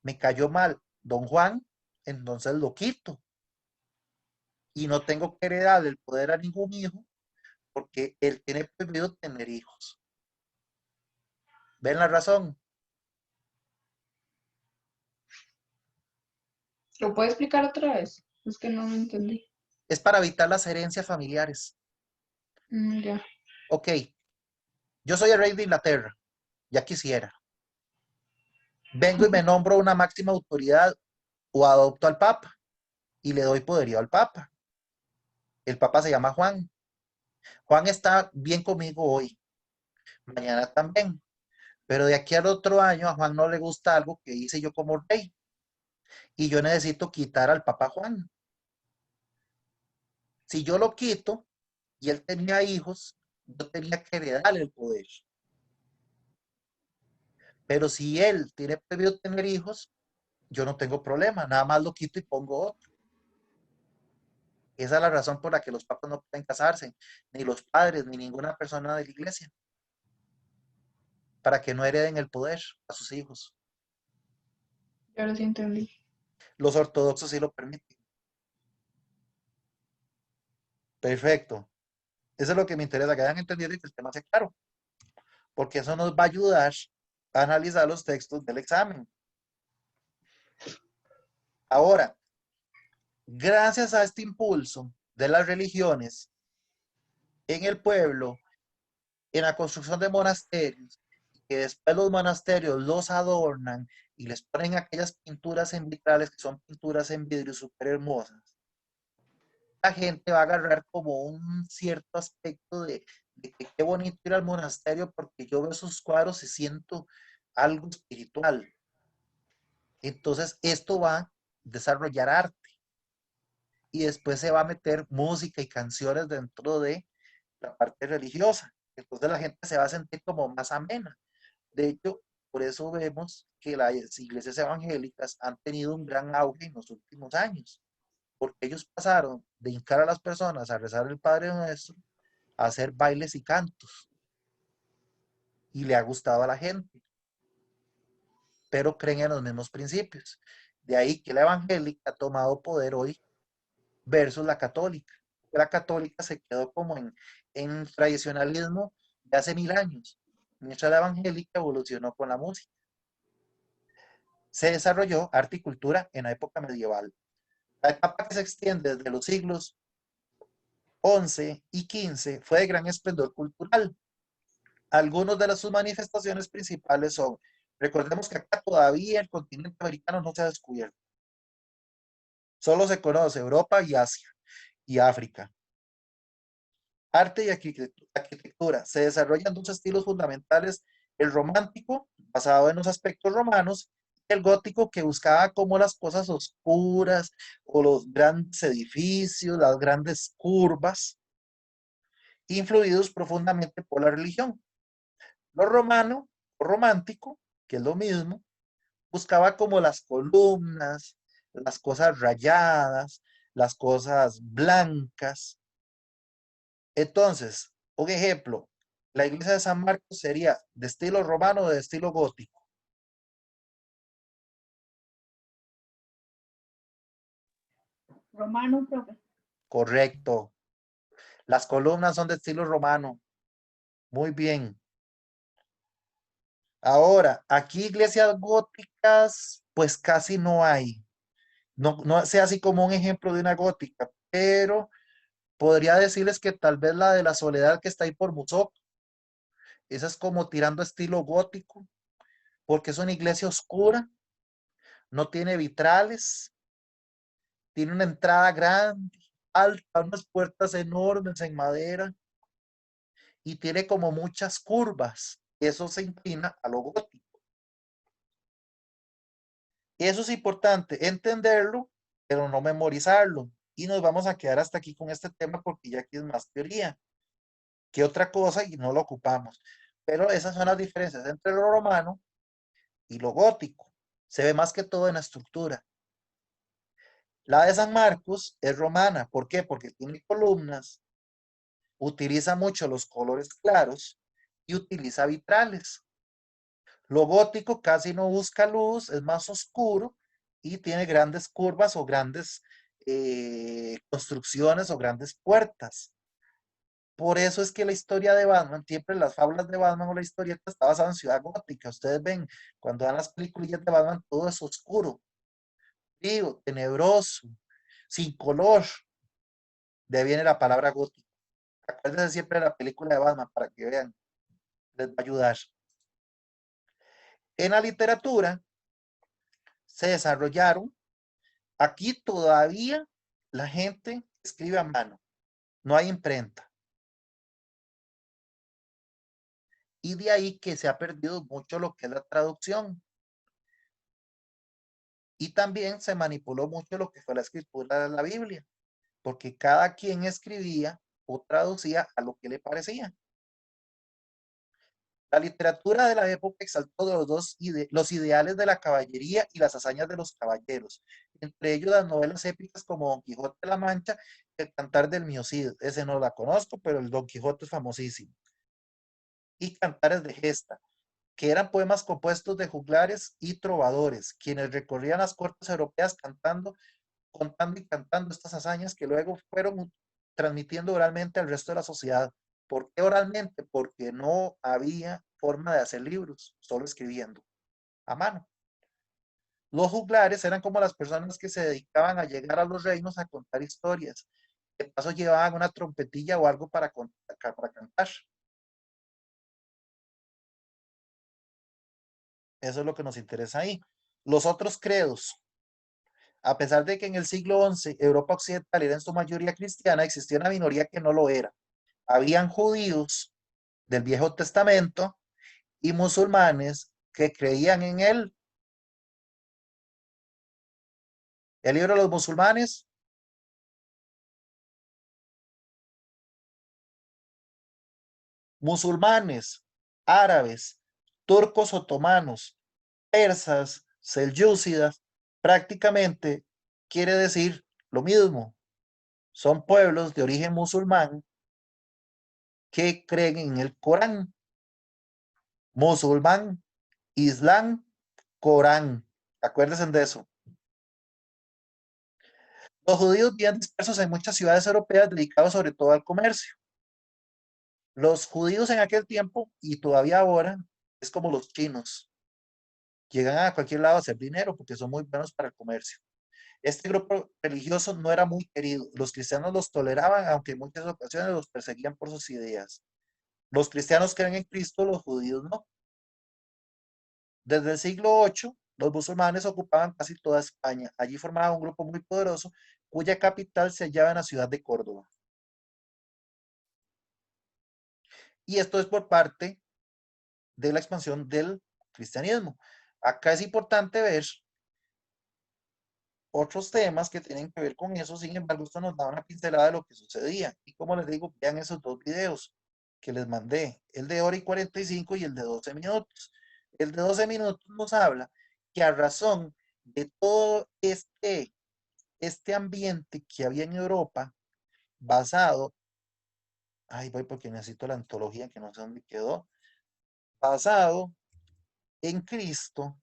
me cayó mal don Juan, entonces lo quito y no tengo que heredar el poder a ningún hijo porque él tiene prohibido tener hijos. ¿Ven la razón? ¿Lo puede explicar otra vez? Es que no lo entendí. Es para evitar las herencias familiares. Ya. Ok, yo soy el rey de Inglaterra, ya quisiera. Vengo y me nombro una máxima autoridad o adopto al Papa y le doy poderío al Papa. El Papa se llama Juan. Juan está bien conmigo hoy, mañana también, pero de aquí al otro año a Juan no le gusta algo que hice yo como rey y yo necesito quitar al Papa Juan. Si yo lo quito y él tenía hijos, yo tenía que heredarle el poder. Pero si él tiene prohibido tener hijos, yo no tengo problema, nada más lo quito y pongo otro. Esa es la razón por la que los papas no pueden casarse, ni los padres, ni ninguna persona de la iglesia, para que no hereden el poder a sus hijos. Yo ahora sí entendí. Los ortodoxos sí lo permiten. Perfecto. Eso es lo que me interesa, que hayan entendido y que el tema sea claro, porque eso nos va a ayudar a analizar los textos del examen. Ahora, gracias a este impulso de las religiones en el pueblo, en la construcción de monasterios, que después los monasterios los adornan y les ponen aquellas pinturas en vitrales que son pinturas en vidrio súper hermosas, la gente va a agarrar como un cierto aspecto de que qué bonito ir al monasterio porque yo veo esos cuadros y siento algo espiritual. Entonces, esto va a desarrollar arte y después se va a meter música y canciones dentro de la parte religiosa. Entonces la gente se va a sentir como más amena. De hecho, por eso vemos que las iglesias evangélicas han tenido un gran auge en los últimos años, porque ellos pasaron de hincar a las personas a rezar el Padre Nuestro a hacer bailes y cantos, y le ha gustado a la gente, pero creen en los mismos principios. De ahí que la evangélica ha tomado poder hoy versus la católica. La católica se quedó como en tradicionalismo de hace 1000 años, mientras la evangélica evolucionó con la música. Se desarrolló arte y cultura en la época medieval. La etapa que se extiende desde los siglos XI y XV fue de gran esplendor cultural. Algunas de sus manifestaciones principales son, recordemos que acá todavía el continente americano no se ha descubierto. Solo se conoce Europa y Asia y África. Arte y arquitectura. Se desarrollan dos estilos fundamentales, el romántico, basado en los aspectos romanos, y el gótico, que buscaba como las cosas oscuras o los grandes edificios, las grandes curvas, influidos profundamente por la religión. Lo romano o romántico, que es lo mismo, buscaba como las columnas, las cosas rayadas, las cosas blancas. Entonces, un ejemplo, la iglesia de San Marcos sería de estilo romano o de estilo gótico. Romano, profe. Correcto. Las columnas son de estilo romano. Muy bien. Ahora, aquí iglesias góticas, pues casi no hay. No, no sea así como un ejemplo de una gótica, pero podría decirles que tal vez la de la Soledad que está ahí por Musop, esa es como tirando estilo gótico, porque es una iglesia oscura, no tiene vitrales, tiene una entrada grande, alta, unas puertas enormes en madera y tiene como muchas curvas. Eso se inclina a lo gótico. Eso es importante entenderlo, pero no memorizarlo. Y nos vamos a quedar hasta aquí con este tema porque ya aquí es más teoría que otra cosa y no lo ocupamos. Pero esas son las diferencias entre lo romano y lo gótico. Se ve más que todo en la estructura. La de San Marcos es romana. ¿Por qué? Porque tiene columnas, utiliza mucho los colores claros y utiliza vitrales. Lo gótico casi no busca luz, es más oscuro y tiene grandes curvas o grandes construcciones o grandes puertas. Por eso es que la historia de Batman, siempre las fábulas de Batman o la historieta está basada en Ciudad Gótica. Ustedes ven, cuando dan las películas de Batman, todo es oscuro, frío, tenebroso, sin color. De ahí viene la palabra gótico. Acuérdense siempre de la película de Batman para que vean, les va a ayudar. En la literatura se desarrollaron, aquí todavía la gente escribe a mano, no hay imprenta. Y de ahí que se ha perdido mucho lo que es la traducción. Y también se manipuló mucho lo que fue la escritura de la Biblia, porque cada quien escribía o traducía a lo que le parecía. La literatura de la época exaltó los ideales de la caballería y las hazañas de los caballeros, entre ellos las novelas épicas como Don Quijote de la Mancha y El Cantar del Mío Cid. Ese no la conozco, pero el Don Quijote es famosísimo. Y Cantares de Gesta, que eran poemas compuestos de juglares y trovadores, quienes recorrían las cortes europeas contando y cantando estas hazañas que luego fueron transmitiendo oralmente al resto de la sociedad. ¿Por qué oralmente? Porque no había forma de hacer libros, solo escribiendo a mano. Los juglares eran como las personas que se dedicaban a llegar a los reinos a contar historias. De paso llevaban una trompetilla o algo para cantar. Eso es lo que nos interesa ahí. Los otros credos. A pesar de que en el siglo XI Europa Occidental era en su mayoría cristiana, existía una minoría que no lo era. Habían judíos del Viejo Testamento y musulmanes que creían en él. El libro de los musulmanes, musulmanes, árabes, turcos otomanos, persas, selyúcidas, prácticamente quiere decir lo mismo. Son pueblos de origen musulmán que creen en el Corán. Musulmán, Islam, Corán. Acuérdense de eso. Los judíos vivían dispersos en muchas ciudades europeas dedicados sobre todo al comercio. Los judíos en aquel tiempo y todavía ahora es como los chinos. Llegan a cualquier lado a hacer dinero porque son muy buenos para el comercio. Este grupo religioso no era muy querido. Los cristianos los toleraban, aunque en muchas ocasiones los perseguían por sus ideas. Los cristianos creen en Cristo, los judíos no. Desde el siglo VIII, los musulmanes ocupaban casi toda España. Allí formaban un grupo muy poderoso cuya capital se hallaba en la ciudad de Córdoba. Y esto es por parte de la expansión del cristianismo. Acá es importante ver otros temas que tienen que ver con eso, sin embargo, esto nos da una pincelada de lo que sucedía. Y como les digo, vean esos dos videos que les mandé, el de hora y 45 y el de 12 minutos. El de 12 minutos nos habla que a razón de todo este ambiente que había en Europa, basado, ay, voy porque necesito la antología que no sé dónde quedó, basado en Cristo,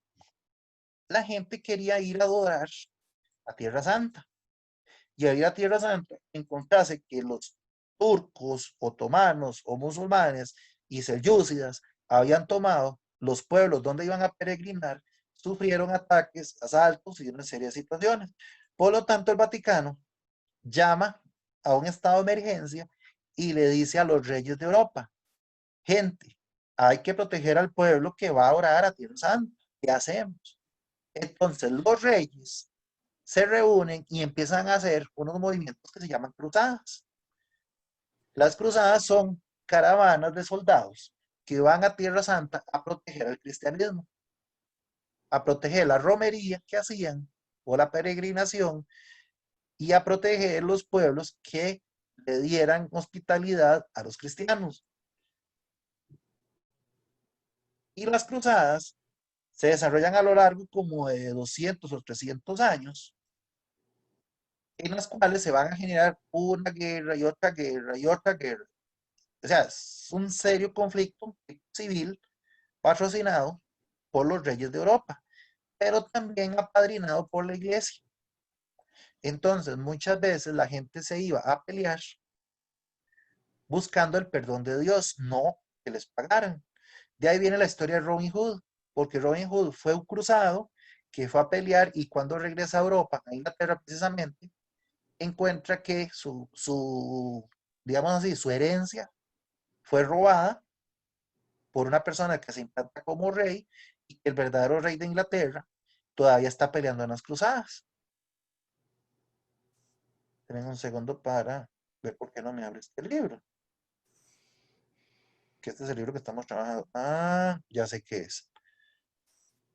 la gente quería ir a adorar a Tierra Santa. Y a ir a Tierra Santa, encontrase que los turcos, otomanos o musulmanes y selyúcidas habían tomado los pueblos donde iban a peregrinar, sufrieron ataques, asaltos y una serie de situaciones. Por lo tanto, el Vaticano llama a un estado de emergencia y le dice a los reyes de Europa: gente, hay que proteger al pueblo que va a orar a Tierra Santa. ¿Qué hacemos? Entonces los reyes se reúnen y empiezan a hacer unos movimientos que se llaman cruzadas. Las cruzadas son caravanas de soldados que van a Tierra Santa a proteger al cristianismo, a proteger la romería que hacían o la peregrinación y a proteger los pueblos que le dieran hospitalidad a los cristianos. Y las cruzadas se desarrollan a lo largo como de 200 o 300 años, en las cuales se van a generar una guerra y otra guerra y otra guerra. O sea, es un serio conflicto civil patrocinado por los reyes de Europa, pero también apadrinado por la iglesia. Entonces, muchas veces la gente se iba a pelear buscando el perdón de Dios, no que les pagaran. De ahí viene la historia de Robin Hood, porque Robin Hood fue un cruzado que fue a pelear y cuando regresa a Europa, a Inglaterra precisamente, encuentra que digamos así, su herencia fue robada por una persona que se implanta como rey y que el verdadero rey de Inglaterra todavía está peleando en las cruzadas. Tienen un segundo para ver por qué no me abre este libro. Que este es el libro que estamos trabajando. Ah, ya sé qué es.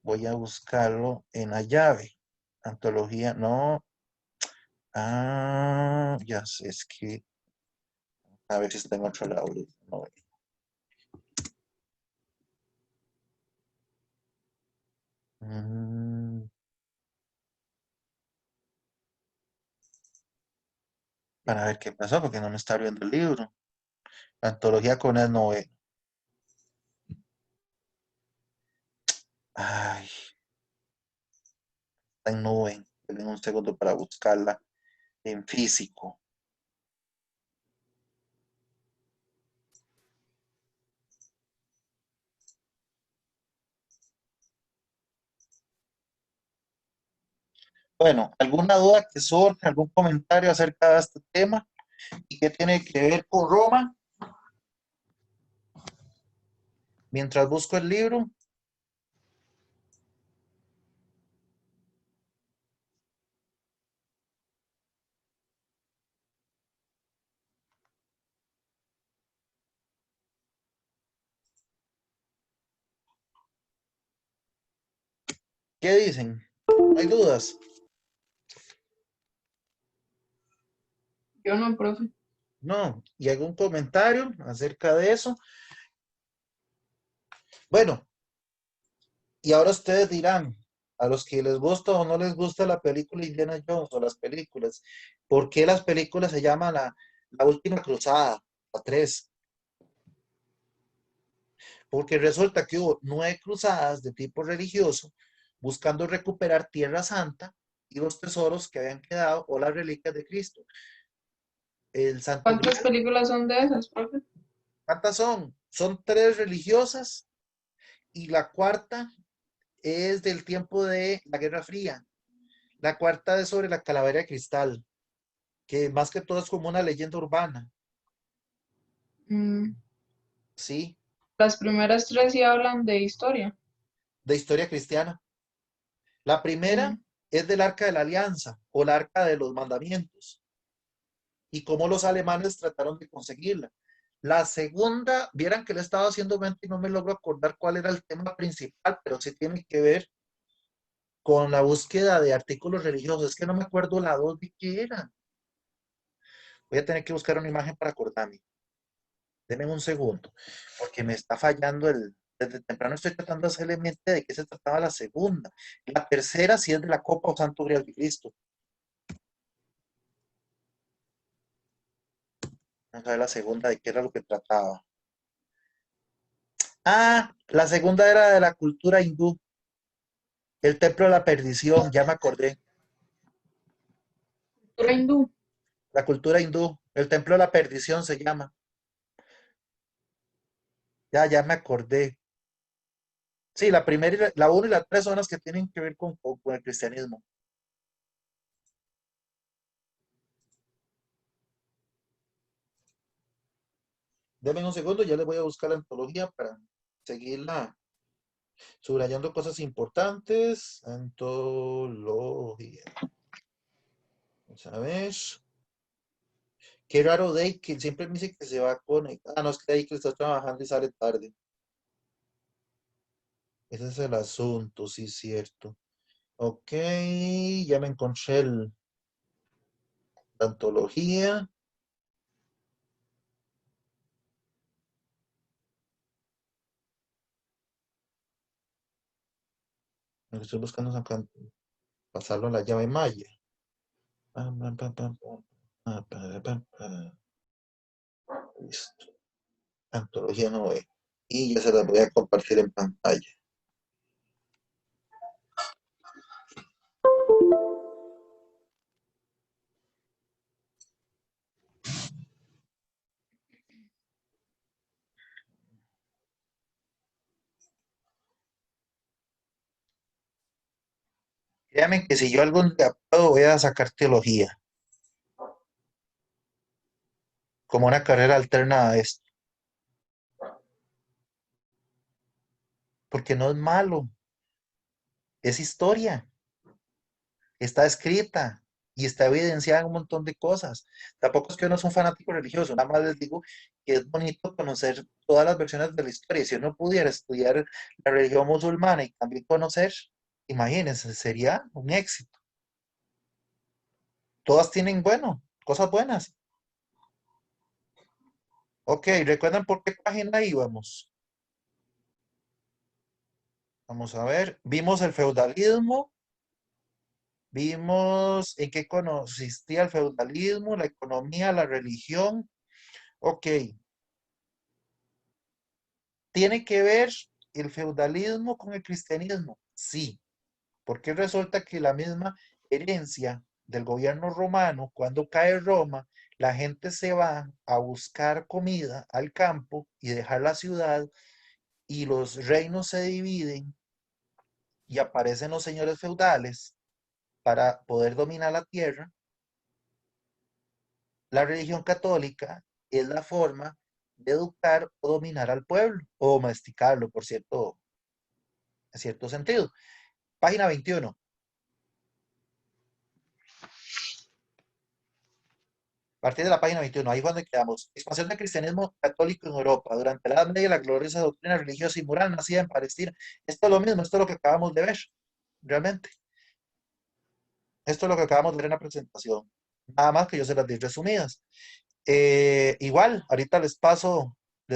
Voy a buscarlo en la llave. Antología, no. Ah, ya sé, es que. A ver si está en otro lado. No. Para ver qué pasó, porque no me está abriendo el libro. Antología con el noveno. Ay, está en nube. Denme un segundo para buscarla en físico. Bueno, ¿alguna duda que surja, algún comentario acerca de este tema y qué tiene que ver con Roma? Mientras busco el libro. ¿Qué dicen? ¿No hay dudas? Yo no, profe. No. ¿Y algún comentario acerca de eso? Bueno, y ahora ustedes dirán, a los que les gusta o no les gusta la película Indiana Jones o las películas, ¿por qué las películas se llaman la Última Cruzada, la 3? Porque resulta que hubo 9 cruzadas de tipo religioso buscando recuperar Tierra Santa y los tesoros que habían quedado o las reliquias de Cristo. El Santo ¿Cuántas Grial. películas son de esas, profe? ¿Cuántas son? Son 3 religiosas y la cuarta es del tiempo de la Guerra Fría. La cuarta es sobre la calavera de cristal, que más que todo es como una leyenda urbana. Mm, Sí, las primeras tres sí hablan de historia. de historia cristiana. La primera Mm, es del Arca de la Alianza o el Arca de los Mandamientos y cómo los alemanes trataron de conseguirla. La segunda, vieran que le estaba haciendo mente y no me logro acordar cuál era el tema principal, pero sí tiene que ver con la búsqueda de artículos religiosos. Es que no me acuerdo la dos de qué era. Voy a tener que buscar una imagen para acordarme. Denme un segundo, porque me está fallando desde temprano estoy tratando de hacerle mente de qué se trataba la segunda. La tercera sí es de la Copa o Santo Grial de Cristo. Vamos a ver la segunda de qué era lo que trataba. Ah, la segunda era de la cultura hindú. El templo de la perdición, ya me acordé. cultura hindú. La cultura hindú, El templo de la perdición se llama. Ya me acordé. Sí, la primera, la 1 y la 3 son las que tienen que ver con el cristianismo. Denme un segundo, ya les voy a buscar la antología para seguirla subrayando cosas importantes. Antología. Vamos a ver. Qué raro Dake, siempre me dice que se va a conectar. Ah, no, es que Dake está trabajando y sale tarde. Ese es el asunto, sí, cierto. Ok, ya me encontré la antología. Estoy buscando acá, pasarlo a la llave Maya. Pam, pam, pam, pam, pam. Pam, pam, pam. Listo. Antología no ve. Y ya se las voy a compartir en pantalla. Créanme que si yo algún día puedo, voy a sacar teología como una carrera alterna a esto. Porque no es malo, es historia, está escrita y está evidenciada en un montón de cosas. Tampoco es que uno es un fanático religioso, nada más les digo que es bonito conocer todas las versiones de la historia. Si uno pudiera estudiar la religión musulmana y también conocer, imagínense, sería un éxito. Todas tienen, bueno, cosas buenas. Ok, ¿recuerdan por qué página íbamos? Vamos a ver, vimos el feudalismo, vimos en qué consistía el feudalismo, la economía, la religión. Ok, ¿tiene que ver el feudalismo con el cristianismo? Sí, porque resulta que la misma herencia del gobierno romano, cuando cae Roma, la gente se va a buscar comida al campo y dejar la ciudad y los reinos se dividen y aparecen los señores feudales para poder dominar la tierra. La religión católica es la forma de educar o dominar al pueblo, o domesticarlo, por cierto, en cierto sentido. Página 21. A partir de la página 21, ahí es donde quedamos. Expansión del cristianismo católico en Europa. Durante la Edad Media, la gloriosa doctrina religiosa y moral nacida en Palestina. Esto es lo mismo, esto es lo que acabamos de ver, realmente. Esto es lo que acabamos de ver en la presentación. Nada más que yo se las di resumidas. Igual, ahorita les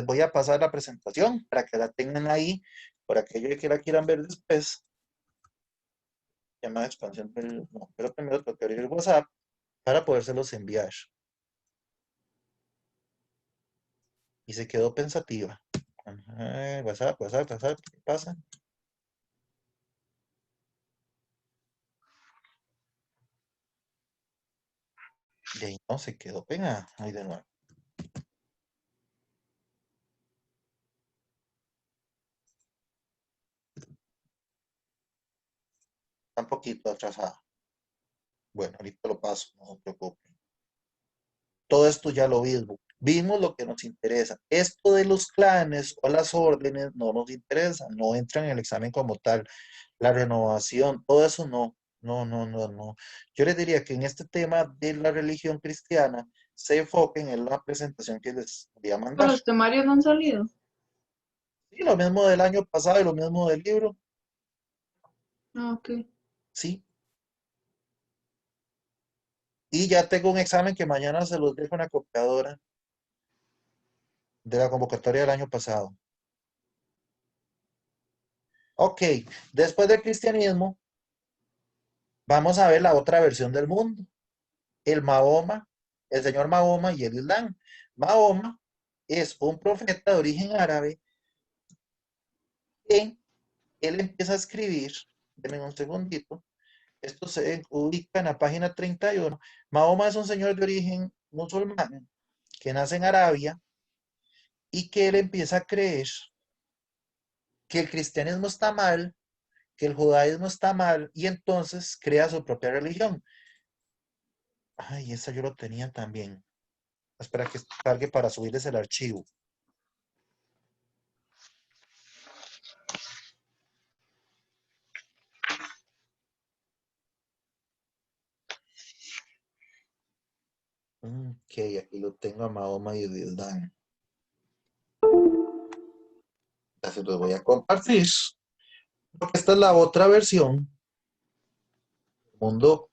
voy a pasar la presentación para que la tengan ahí, para aquellos que la quieran ver después. Llama expansión del. No, pero primero tengo que abrir el WhatsApp para podérselos enviar. Y se quedó pensativa. WhatsApp, ¿qué pasa? Y ahí no se quedó pegada. Ahí de nuevo. Está un poquito atrasada. Bueno, ahorita lo paso, no se preocupen. Todo esto ya lo vimos. Vimos lo que nos interesa. Esto de los clanes o las órdenes no nos interesa, no entra en el examen como tal. La renovación, todo eso no. No, no, no, no. Yo les diría que en este tema de la religión cristiana se enfoquen en la presentación que les voy a Pero mandar. los temarios no han salido. Sí, lo mismo del año pasado y lo mismo del libro. Ah, ok. Sí. Y ya tengo un examen que mañana se los dejo en la copiadora de la convocatoria del año pasado. Ok, después del cristianismo, vamos a ver la otra versión del mundo. El Mahoma, el señor Mahoma y el Islam. Mahoma es un profeta de origen árabe que él empieza a escribir, denme un segundito, esto se ubica en la página 31. Mahoma es un señor de origen musulmán que nace en Arabia y que él empieza a creer que el cristianismo está mal, que el judaísmo está mal, y entonces crea su propia religión. Ay, esa yo lo tenía también. Espera que cargue para subirles el archivo. Ok, aquí lo tengo a Mahoma y Islam. Ya se los voy a compartir. Porque esta es la otra versión del mundo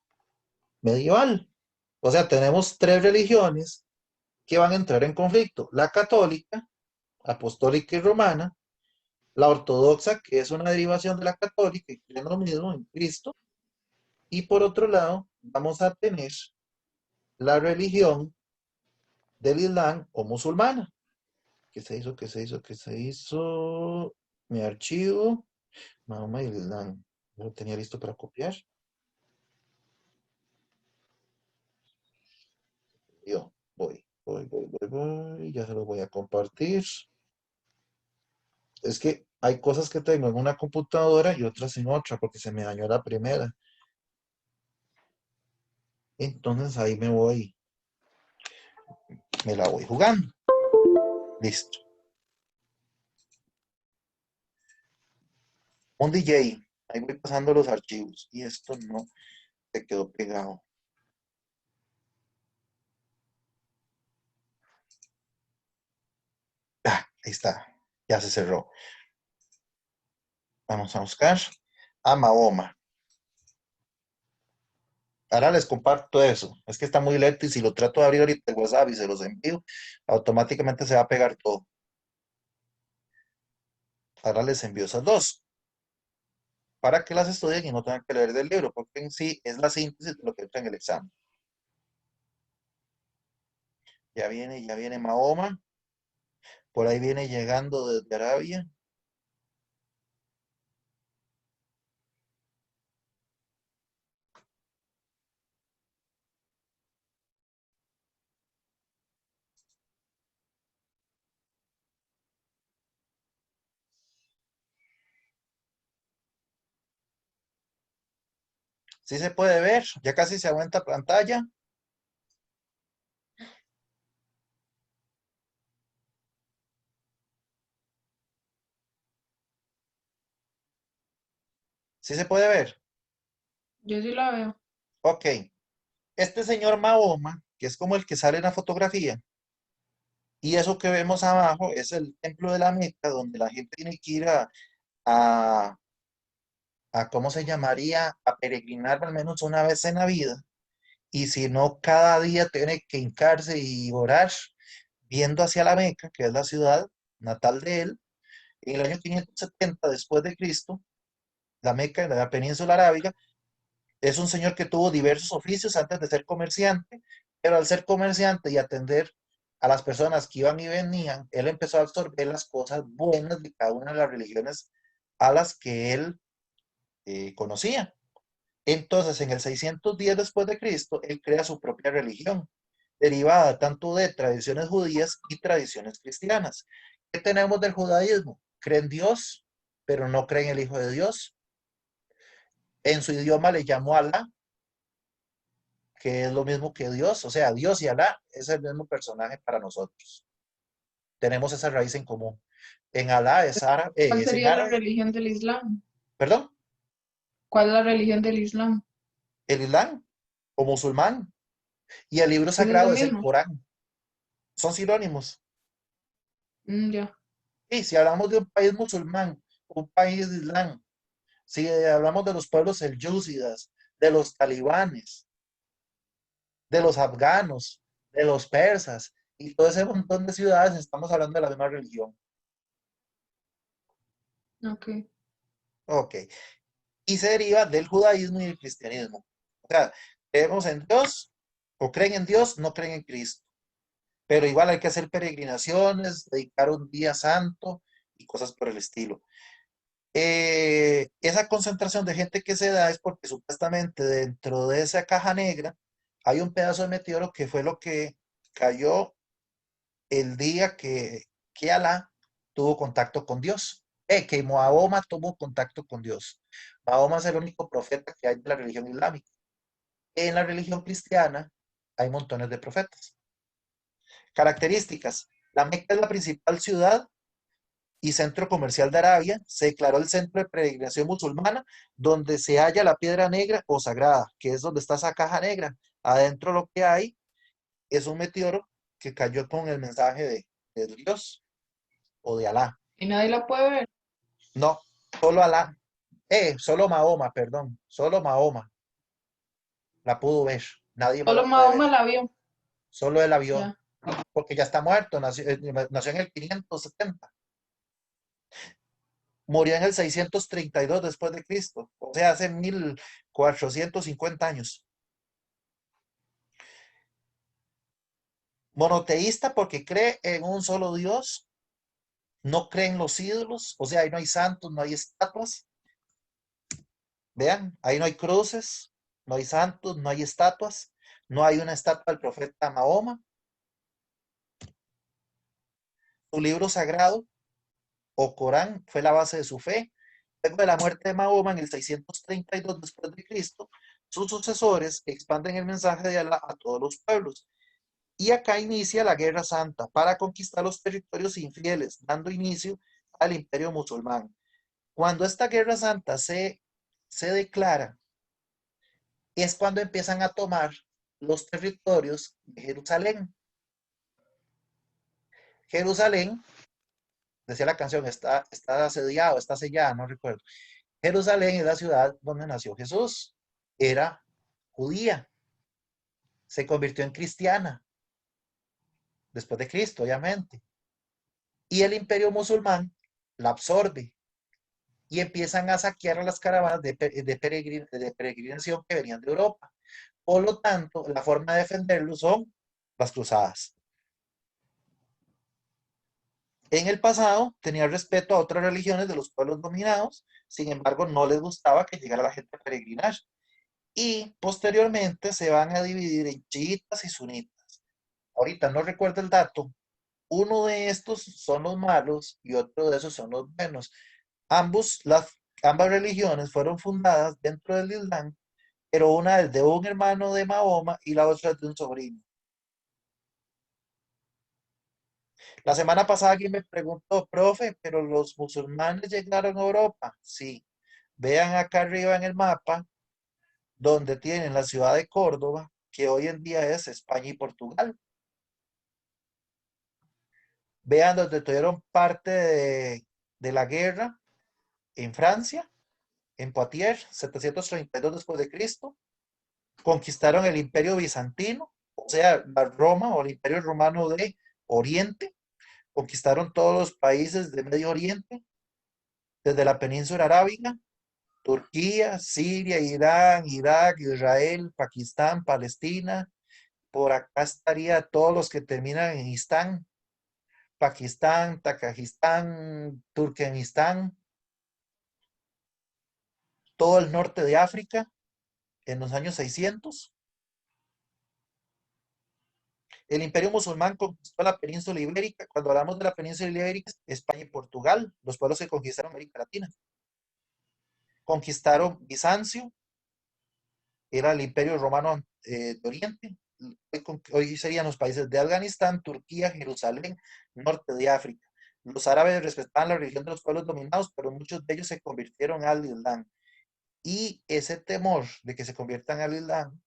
medieval. O sea, tenemos tres religiones que van a entrar en conflicto. La católica, apostólica y romana, la ortodoxa, que es una derivación de la católica y creen lo mismo en Cristo, y por otro lado vamos a tener la religión del Islam o musulmana. ¿Qué se hizo? ¿Qué se hizo? ¿Qué se hizo? Mi archivo, Mahoma y el Islam. No lo tenía listo para copiar. Yo voy, ya se lo voy a compartir. Es que hay cosas que tengo en una computadora y otras en otra porque se me dañó la primera. Entonces ahí me la voy jugando. Listo. Un DJ. Ahí voy pasando los archivos. Y esto no se quedó pegado. Ah, ahí está. Ya se cerró. Vamos a buscar a Mahoma. Ahora les comparto eso. Es que está muy lento y si lo trato de abrir ahorita el WhatsApp y se los envío, automáticamente se va a pegar todo. Ahora les envío esas dos para que las estudien y no tengan que leer del libro, porque en sí es la síntesis de lo que entra en el examen. Ya viene Mahoma. Por ahí viene llegando desde Arabia. Sí se puede ver, ya casi se aguanta pantalla. Sí se puede ver. Yo sí la veo. Ok. Este señor Mahoma, que es como el que sale en la fotografía, y eso que vemos abajo es el templo de la Meca, donde la gente tiene que ir a, ¿cómo se llamaría? A peregrinar al menos una vez en la vida. Y si no, cada día tiene que hincarse y orar viendo hacia la Meca, que es la ciudad natal de él. En el año 570 después de Cristo, la Meca, en la península arábiga, es un señor que tuvo diversos oficios antes de ser comerciante, pero al ser comerciante y atender a las personas que iban y venían, él empezó a absorber las cosas buenas de cada una de las religiones a las que él conocía. Entonces, en el 610 después de Cristo, él crea su propia religión, derivada tanto de tradiciones judías y tradiciones cristianas. ¿Qué tenemos del judaísmo? Cree en Dios, pero no cree en el Hijo de Dios. En su idioma le llamó Alá, que es lo mismo que Dios, o sea, Dios y Alá es el mismo personaje para nosotros. Tenemos esa raíz en común. En Alá ¿Cuál es en sería la árabe, religión del Islam? perdón, ¿Cuál es la religión del Islam? el Islam o musulmán, y el libro ¿Es lo sagrado es el mismo? Corán. Son sinónimos. Ya. Y si hablamos de un país musulmán, un país de Islam, si hablamos de los pueblos selyúcidas, de los talibanes, de los afganos, de los persas y todo ese montón de ciudades, estamos hablando de la misma religión. Ok. Ok. Y se deriva del judaísmo y el cristianismo. O sea, creemos en Dios o creen en Dios, no creen en Cristo. Pero igual hay que hacer peregrinaciones, dedicar un día santo y cosas por el estilo. Esa concentración de gente que se da es porque supuestamente dentro de esa caja negra hay un pedazo de meteoro que fue lo que cayó el día que Alá tuvo contacto con Dios. Que Mahoma tuvo contacto con Dios. Mahoma es el único profeta que hay de la religión islámica. En la religión cristiana hay montones de profetas. Características. La Meca es la principal ciudad y centro comercial de Arabia. Se declaró el centro de peregrinación musulmana, donde se halla la piedra negra o sagrada, que es donde está esa caja negra. Adentro lo que hay es un meteoro que cayó con el mensaje de Dios o de Alá. Y nadie la puede ver. No, solo Alá. Solo Mahoma, perdón. Solo Mahoma la pudo ver. Nadie más Solo la puede ver. Mahoma la vio. Solo él la vio, Ya. porque ya está muerto. Nació en el 570. Murió en el 632 después de Cristo. O sea, hace 1450 años. Monoteísta porque cree en un solo Dios. No cree en los ídolos. O sea, ahí no hay santos, no hay estatuas. Vean, ahí no hay cruces, no hay santos, no hay estatuas. No hay una estatua del profeta Mahoma. Su libro sagrado o Corán fue la base de su fe. Luego de la muerte de Mahoma en el 632 después de Cristo, sus sucesores expanden el mensaje de Alá a todos los pueblos. Y acá inicia la Guerra Santa para conquistar los territorios infieles, dando inicio al Imperio Musulmán. Cuando esta Guerra Santa se declara, es cuando empiezan a tomar los territorios de Jerusalén. Jerusalén, decía la canción, está asediado, está sellada, no recuerdo. Jerusalén es la ciudad donde nació Jesús. Era judía. Se convirtió en cristiana. Después de Cristo, obviamente. Y el imperio musulmán la absorbe. Y empiezan a saquear a las caravanas de peregrinación que venían de Europa. Por lo tanto, la forma de defenderlo son las cruzadas. En el pasado tenía respeto a otras religiones de los pueblos dominados, sin embargo no les gustaba que llegara la gente a peregrinar. Y posteriormente se van a dividir en chiitas y sunitas. Ahorita no recuerdo el dato. Uno de estos son los malos y otro de esos son los buenos. Ambas religiones fueron fundadas dentro del Islam, pero una es de un hermano de Mahoma y la otra es de un sobrino. La semana pasada alguien me preguntó, profe, pero los musulmanes llegaron a Europa. Sí, vean acá arriba en el mapa donde tienen la ciudad de Córdoba, que hoy en día es España y Portugal. Vean donde tuvieron parte de la guerra en Francia, en Poitiers, 732 después de Cristo. Conquistaron el Imperio Bizantino, o sea, la Roma o el Imperio Romano de Oriente. Conquistaron todos los países de Medio Oriente, desde la península arábiga, Turquía, Siria, Irán, Irak, Israel, Pakistán, Palestina. Por acá estaría todos los que terminan en Istán, Pakistán, Tajikistán, Turkmenistán, todo el norte de África en los años 600. El imperio musulmán conquistó la península ibérica. Cuando hablamos de la península ibérica, España y Portugal, los pueblos que conquistaron América Latina. Conquistaron Bizancio, era el imperio romano de Oriente. Hoy serían los países de Afganistán, Turquía, Jerusalén, norte de África. Los árabes respetaban la religión de los pueblos dominados, pero muchos de ellos se convirtieron al Islam. Y ese temor de que se conviertan al Islam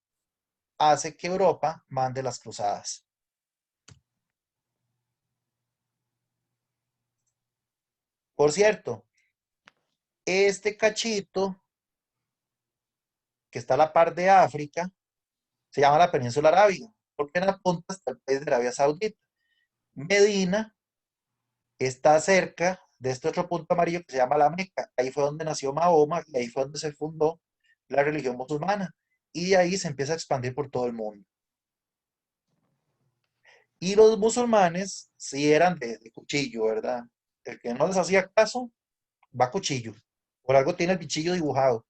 hace que Europa mande las cruzadas. Por cierto, este cachito que está a la par de África se llama la península arábiga, porque en la punta está el país de Arabia Saudita. Medina está cerca de este otro punto amarillo que se llama la Meca. Ahí fue donde nació Mahoma y ahí fue donde se fundó la religión musulmana. Y de ahí se empieza a expandir por todo el mundo. Y los musulmanes sí eran de cuchillo, ¿verdad? El que no les hacía caso, va a cuchillo. Por algo tiene el bichillo dibujado.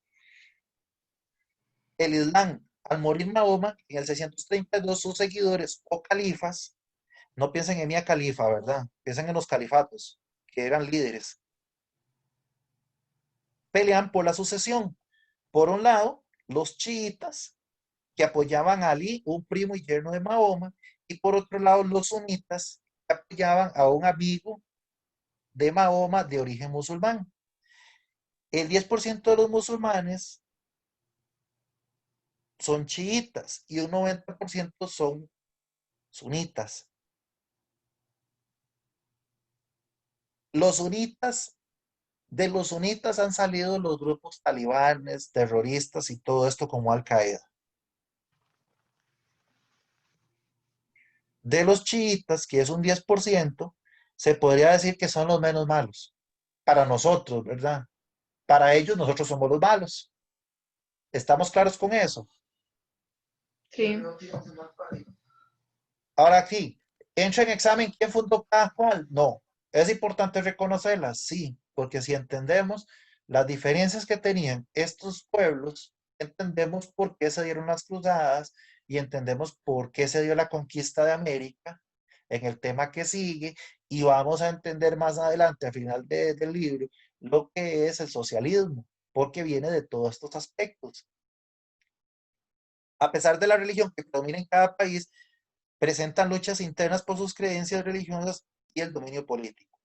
El Islam Al morir Mahoma, en el 632, sus seguidores o califas, no piensen en Mía Califa, ¿verdad? Piensen en los califatos, que eran líderes, pelean por la sucesión. Por un lado, los chiitas, que apoyaban a Ali, un primo y yerno de Mahoma, y por otro lado, los sunitas, que apoyaban a un amigo de Mahoma de origen musulmán. El 10% de los musulmanes son chiitas y un 90% son sunitas. Los sunitas, de los sunitas han salido los grupos talibanes, terroristas y todo esto como Al-Qaeda. De los chiitas, que es un 10%, se podría decir que son los menos malos. Para nosotros, ¿verdad? Para ellos, nosotros somos los malos. ¿Estamos claros con eso? Sí. Ahora aquí, entra en examen quién fundó cada cual. No, es importante reconocerlas, sí, porque si entendemos las diferencias que tenían estos pueblos, entendemos por qué se dieron las cruzadas y entendemos por qué se dio la conquista de América en el tema que sigue y vamos a entender más adelante, al final del libro, lo que es el socialismo, porque viene de todos estos aspectos. A pesar de la religión que predomina en cada país, presentan luchas internas por sus creencias religiosas y el dominio político.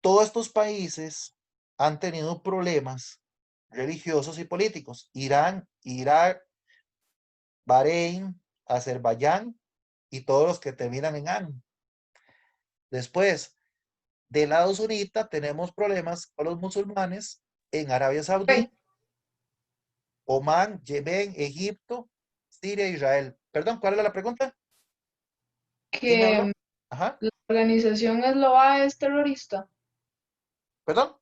Todos estos países han tenido problemas religiosos y políticos. Irán, Irak, Bahrein, Azerbaiyán y todos los que terminan en an. Después, del lado sunita, tenemos problemas con los musulmanes en Arabia Saudí, Omán, Yemen, Egipto, Siria e Israel. Perdón, ¿cuál era la pregunta? ¿Quién me habló? Que Ajá, la organización esloa es terrorista. perdón.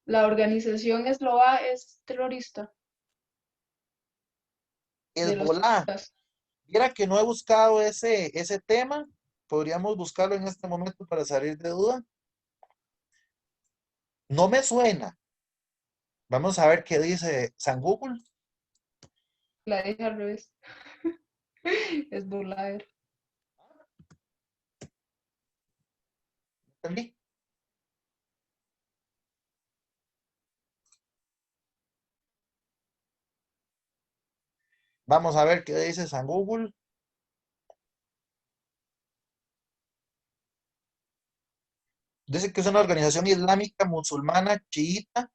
La organización esloa es terrorista. De los Hezbollah. chiitas. Viera que no he buscado ese tema. Podríamos buscarlo en este momento para salir de duda. No me suena. Vamos a ver qué dice San Google. La dije al revés. Es burladero. ¿Entendí? Vamos a ver qué dice San Google. Dice que es una organización islámica musulmana chiita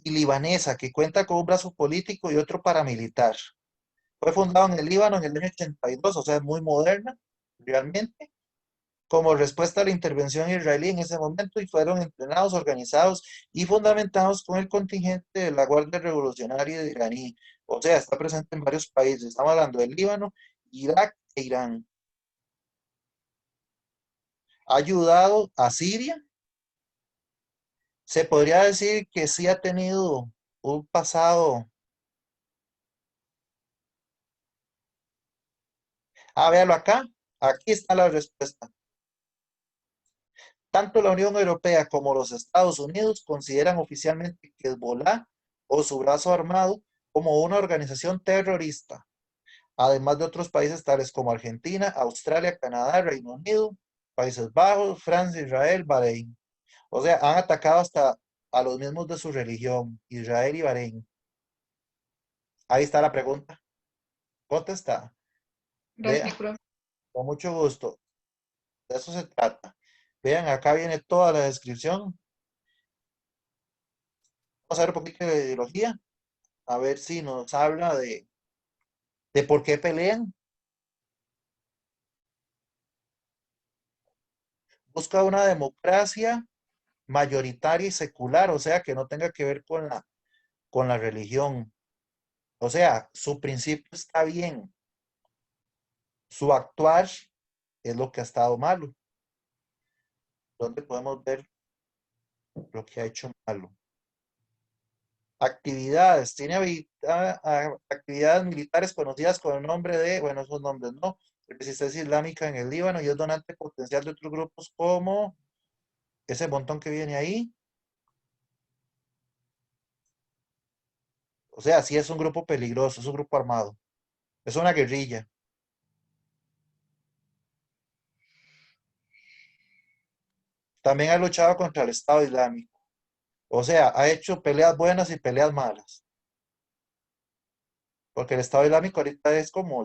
y libanesa que cuenta con un brazo político y otro paramilitar. Fue fundado en el Líbano en el año 82, o sea, es muy moderna, realmente, como respuesta a la intervención israelí en ese momento y fueron entrenados, organizados y fundamentados con el contingente de la Guardia Revolucionaria iraní. O sea, está presente en varios países. Estamos hablando del Líbano, Irak e Irán. Ha ayudado a Siria. Se podría decir que sí ha tenido un pasado. Ah, véalo acá. Aquí está la respuesta. Tanto la Unión Europea como los Estados Unidos consideran oficialmente que Hezbollah o su brazo armado como una organización terrorista, además de otros países tales como Argentina, Australia, Canadá, Reino Unido, Países Bajos, Francia, Israel, Bahrein. O sea, han atacado hasta a los mismos de su religión, Israel y Bahrein. Ahí está la pregunta. Contesta. Gracias, Vean, profe. con mucho gusto. De eso se trata. Vean, acá viene toda la descripción. Vamos a ver un poquito de ideología, a ver si nos habla de por qué pelean. Busca una democracia mayoritaria y secular, o sea, que no tenga que ver con la religión. O sea, su principio está bien, su actuar es lo que ha estado malo. ¿Dónde podemos ver lo que ha hecho malo? Actividades, tiene actividades militares conocidas con el nombre de, bueno, esos nombres no, resistencia islámica en el Líbano y es donante potencial de otros grupos como ese montón que viene ahí. O sea, sí es un grupo peligroso, es un grupo armado, es una guerrilla. También ha luchado contra el Estado Islámico. O sea, ha hecho peleas buenas y peleas malas. Porque el Estado Islámico ahorita es como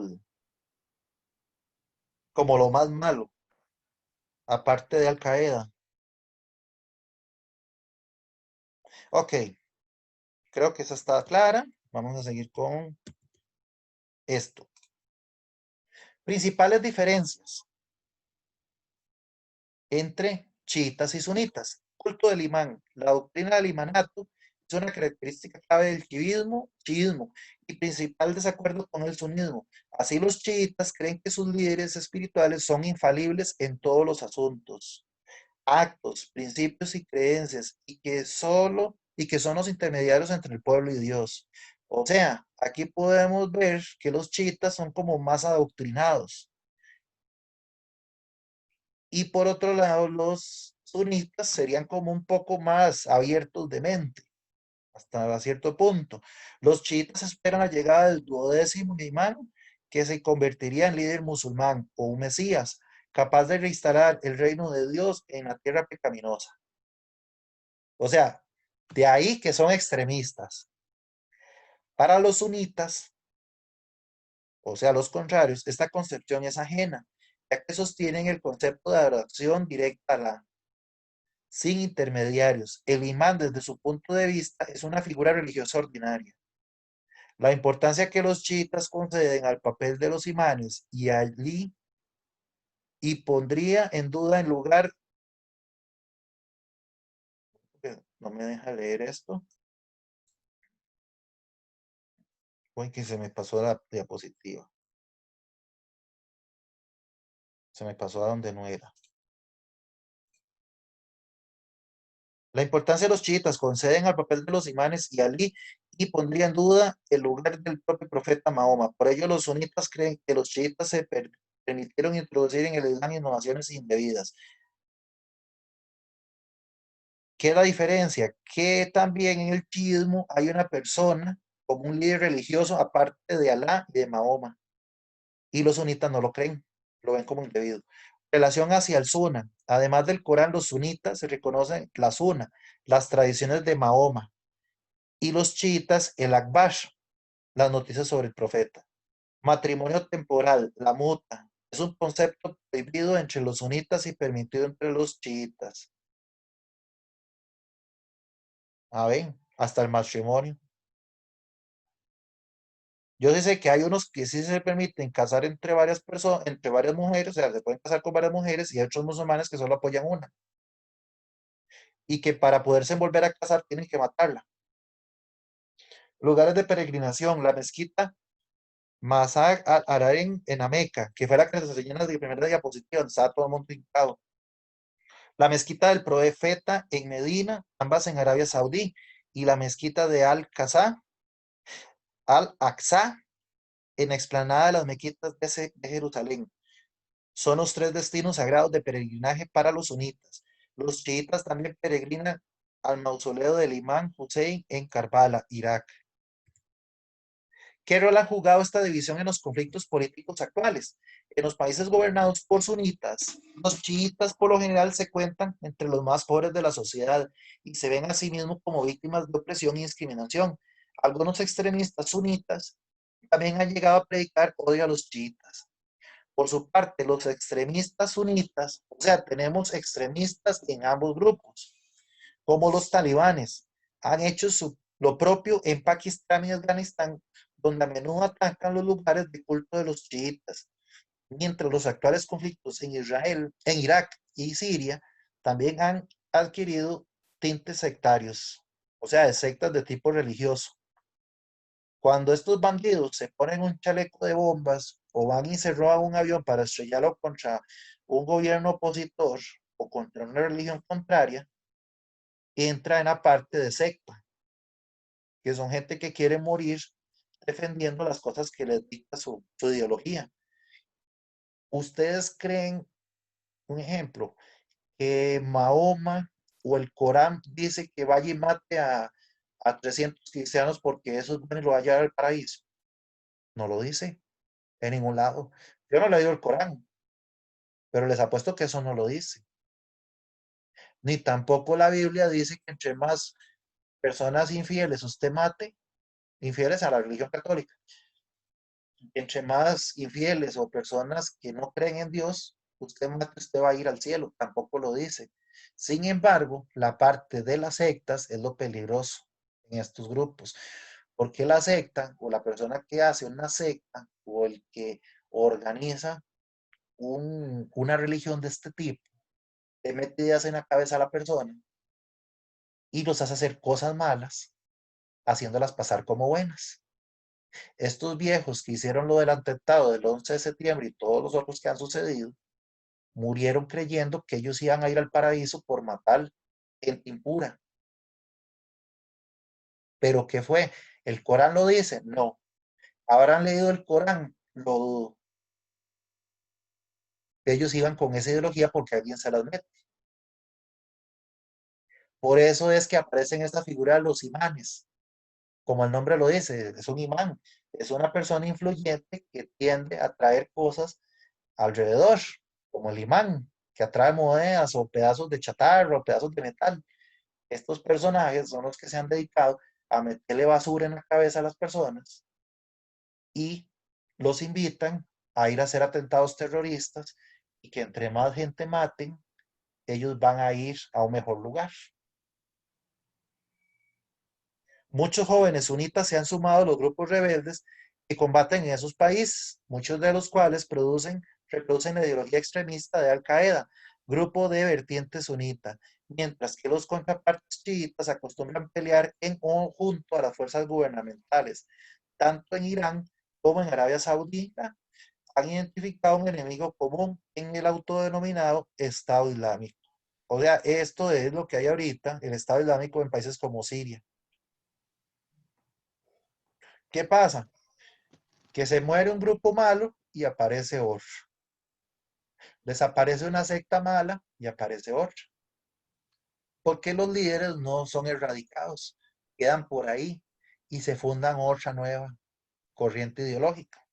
lo más malo, aparte de Al Qaeda. Ok, creo que esa está clara. Vamos a seguir con esto. Principales diferencias entre chiitas y sunitas. Culto del imán. La doctrina del imanato es una característica clave del chiismo y principal desacuerdo con el sunismo. Así los chiitas creen que sus líderes espirituales son infalibles en todos los asuntos, actos, principios y creencias y que son los intermediarios entre el pueblo y Dios. O sea, aquí podemos ver que los chiitas son como más adoctrinados. Y por otro lado, los sunitas serían como un poco más abiertos de mente, hasta cierto punto. Los chiitas esperan la llegada del duodécimo imán, que se convertiría en líder musulmán o un mesías, capaz de reinstalar el reino de Dios en la tierra pecaminosa. O sea, de ahí que son extremistas. Para los sunitas, o sea, los contrarios, esta concepción es ajena, ya que sostienen el concepto de adoración directa a la sin intermediarios. El imán, desde su punto de vista, es una figura religiosa ordinaria. La importancia que los chiitas conceden al papel de los imanes y allí y pondría en duda en lugar, no me deja leer esto, uy, que se me pasó la diapositiva, se me pasó a donde no era. La importancia de los chiitas conceden al papel de los imanes y Ali y pondría en duda el lugar del propio profeta Mahoma. Por ello, los sunitas creen que los chiitas se permitieron introducir en el Islam innovaciones indebidas. ¿Qué es la diferencia? Que también en el chiismo hay una persona como un líder religioso aparte de Alá y de Mahoma. Y los sunitas no lo creen, lo ven como indebido. Relación hacia el Sunna. Además del Corán, los sunitas se reconocen la Sunna, las tradiciones de Mahoma, y los chiitas el Akbar, las noticias sobre el profeta. Matrimonio temporal, la muta, es un concepto prohibido entre los sunitas y permitido entre los chiitas. A ver, hasta el matrimonio. Yo sí sé que hay unos que sí se permiten casar entre varias personas, entre varias mujeres, o sea, se pueden casar con varias mujeres y hay otros musulmanes que solo apoyan una. Y que para poderse volver a casar tienen que matarla. Lugares de peregrinación, la mezquita Masjid al-Haram en Ameca, que fue la que les enseñé en la primera diapositiva, donde estaba todo el mundo hincado. La mezquita del Profeta en Medina, ambas en Arabia Saudí, y la mezquita de Al-Aqsa en la explanada de las mezquitas de Jerusalén. Son los tres destinos sagrados de peregrinaje para los sunitas. Los chiitas también peregrinan al mausoleo del imán Hussein en Karbala, Irak. ¿Qué rol ha jugado esta división en los conflictos políticos actuales? En los países gobernados por sunitas, los chiitas por lo general se cuentan entre los más pobres de la sociedad y se ven a sí mismos como víctimas de opresión y discriminación. Algunos extremistas sunitas también han llegado a predicar odio a los chiitas. Por su parte, los extremistas sunitas, o sea, tenemos extremistas en ambos grupos, como los talibanes, han hecho lo propio en Pakistán y Afganistán, donde a menudo atacan los lugares de culto de los chiitas, mientras los actuales conflictos en Israel, en Irak y Siria también han adquirido tintes sectarios, o sea, de sectas de tipo religioso. Cuando estos bandidos se ponen un chaleco de bombas o van y se roban un avión para estrellarlo contra un gobierno opositor o contra una religión contraria, entra en la parte de secta, que son gente que quiere morir defendiendo las cosas que les dicta su ideología. ¿Ustedes creen, un ejemplo, que Mahoma o el Corán dice que vaya y mate a a 300 cristianos porque eso es bueno y lo va a llevar al paraíso. No lo dice en ningún lado. Yo no he leído el Corán, pero les apuesto que eso no lo dice. Ni tampoco la Biblia dice que entre más personas infieles usted mate, infieles a la religión católica, entre más infieles o personas que no creen en Dios, usted mate, usted va a ir al cielo. Tampoco lo dice. Sin embargo, la parte de las sectas es lo peligroso en estos grupos, porque la secta o la persona que hace una secta o el que organiza una religión de este tipo, le mete ideas en la cabeza a la persona y los hace hacer cosas malas, haciéndolas pasar como buenas. Estos viejos que hicieron lo del atentado del 11 de septiembre y todos los otros que han sucedido, murieron creyendo que ellos iban a ir al paraíso por matar gente impura. ¿Pero qué fue? ¿El Corán lo dice? No. ¿Habrán leído el Corán? Lo dudo. Ellos iban con esa ideología porque alguien se las mete. Por eso es que aparecen esta figura de los imanes. Como el nombre lo dice, es un imán. Es una persona influyente que tiende a traer cosas alrededor, como el imán, que atrae monedas o pedazos de chatarra o pedazos de metal. Estos personajes son los que se han dedicado a meterle basura en la cabeza a las personas y los invitan a ir a hacer atentados terroristas y que entre más gente maten, ellos van a ir a un mejor lugar. Muchos jóvenes sunitas se han sumado a los grupos rebeldes que combaten en esos países, muchos de los cuales reproducen la ideología extremista de Al-Qaeda, grupo de vertiente sunita, mientras que los contrapartes chiitas acostumbran pelear en conjunto a las fuerzas gubernamentales. Tanto en Irán como en Arabia Saudita han identificado un enemigo común en el autodenominado Estado Islámico. O sea, esto es lo que hay ahorita, el Estado Islámico en países como Siria. ¿Qué pasa? Que se muere un grupo malo y aparece otro. Desaparece una secta mala y aparece otra. Porque los líderes no son erradicados, quedan por ahí y se fundan otra nueva corriente ideológica.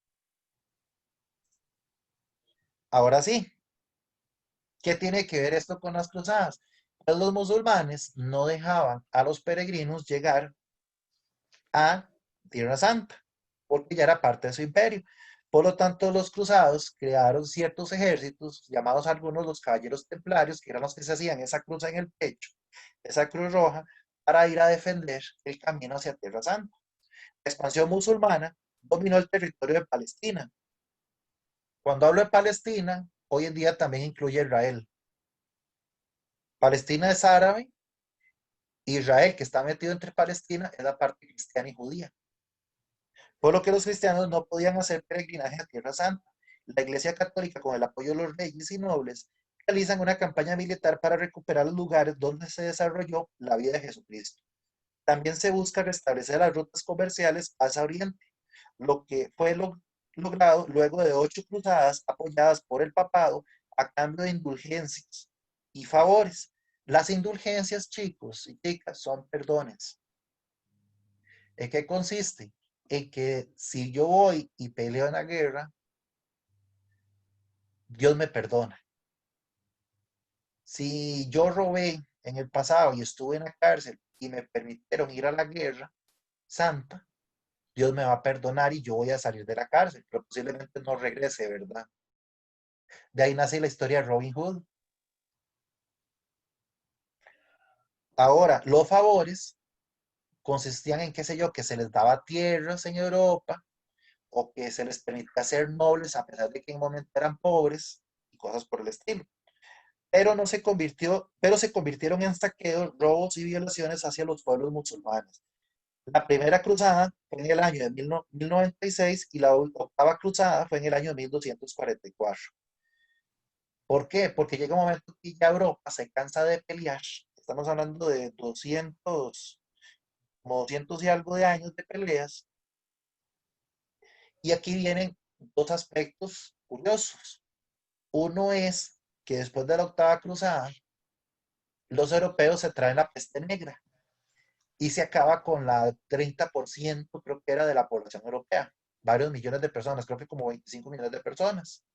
Ahora sí, ¿qué tiene que ver esto con las cruzadas? Pues los musulmanes no dejaban a los peregrinos llegar a Tierra Santa, porque ya era parte de su imperio. Por lo tanto, los cruzados crearon ciertos ejércitos, llamados algunos los caballeros templarios, que eran los que se hacían esa cruz en el pecho, esa cruz roja, para ir a defender el camino hacia Tierra Santa. La expansión musulmana dominó el territorio de Palestina. Cuando hablo de Palestina, hoy en día también incluye Israel. Palestina es árabe, Israel, que está metido entre Palestina, es la parte cristiana y judía. Por lo que los cristianos no podían hacer peregrinaje a Tierra Santa. La Iglesia Católica, con el apoyo de los reyes y nobles, realizan una campaña militar para recuperar los lugares donde se desarrolló la vida de Jesucristo. También se busca restablecer las rutas comerciales hacia Oriente, lo que fue logrado luego de 8 cruzadas apoyadas por el papado a cambio de indulgencias y favores. Las indulgencias, chicos y chicas, son perdones. ¿En qué consiste? En que si yo voy y peleo en la guerra, Dios me perdona. Si yo robé en el pasado y estuve en la cárcel y me permitieron ir a la guerra santa, Dios me va a perdonar y yo voy a salir de la cárcel, pero posiblemente no regrese, ¿verdad? De ahí nace la historia de Robin Hood. Ahora, los favores consistían en, qué sé yo, que se les daba tierras en Europa o que se les permitía ser nobles a pesar de que en un momento eran pobres y cosas por el estilo. Pero se convirtieron en saqueos, robos y violaciones hacia los pueblos musulmanes. La primera cruzada fue en el año de 1096 y la octava cruzada fue en el año de 1244. ¿Por qué? Porque llega un momento que ya Europa se cansa de pelear. Estamos hablando de 200, como 200 y algo de años de peleas. Y aquí vienen dos aspectos curiosos. Uno es que después de la octava cruzada, los europeos se traen la peste negra y se acaba con la 30%, creo que era de la población europea, varios millones de personas, creo que como 25 millones de personas.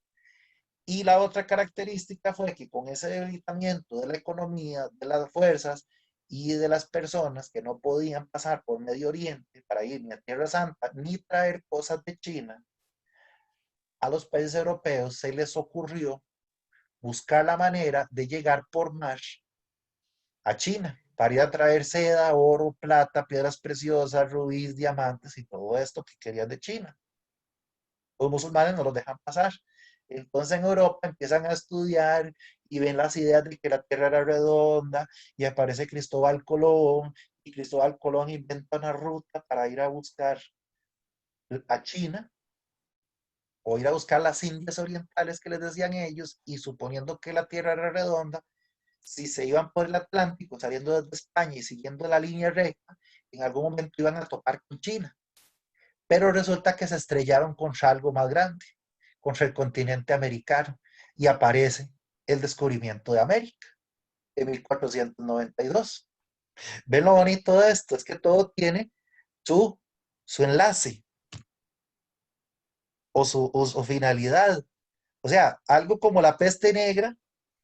Y la otra característica fue que con ese debilitamiento de la economía, de las fuerzas y de las personas que no podían pasar por Medio Oriente para ir ni a Tierra Santa, ni traer cosas de China, a los países europeos se les ocurrió buscar la manera de llegar por mar a China para ir a traer seda, oro, plata, piedras preciosas, rubíes, diamantes y todo esto que querían de China. Los musulmanes no los dejan pasar. Entonces en Europa empiezan a estudiar y ven las ideas de que la Tierra era redonda y aparece Cristóbal Colón y Cristóbal Colón inventa una ruta para ir a buscar a China o ir a buscar las Indias orientales que les decían ellos y suponiendo que la Tierra era redonda, si se iban por el Atlántico saliendo desde España y siguiendo la línea recta, en algún momento iban a topar con China. Pero resulta que se estrellaron contra algo más grande, contra el continente americano, y aparece el descubrimiento de América en 1492. ¿Ven lo bonito de esto? Es que todo tiene su enlace o su finalidad. O sea, algo como la peste negra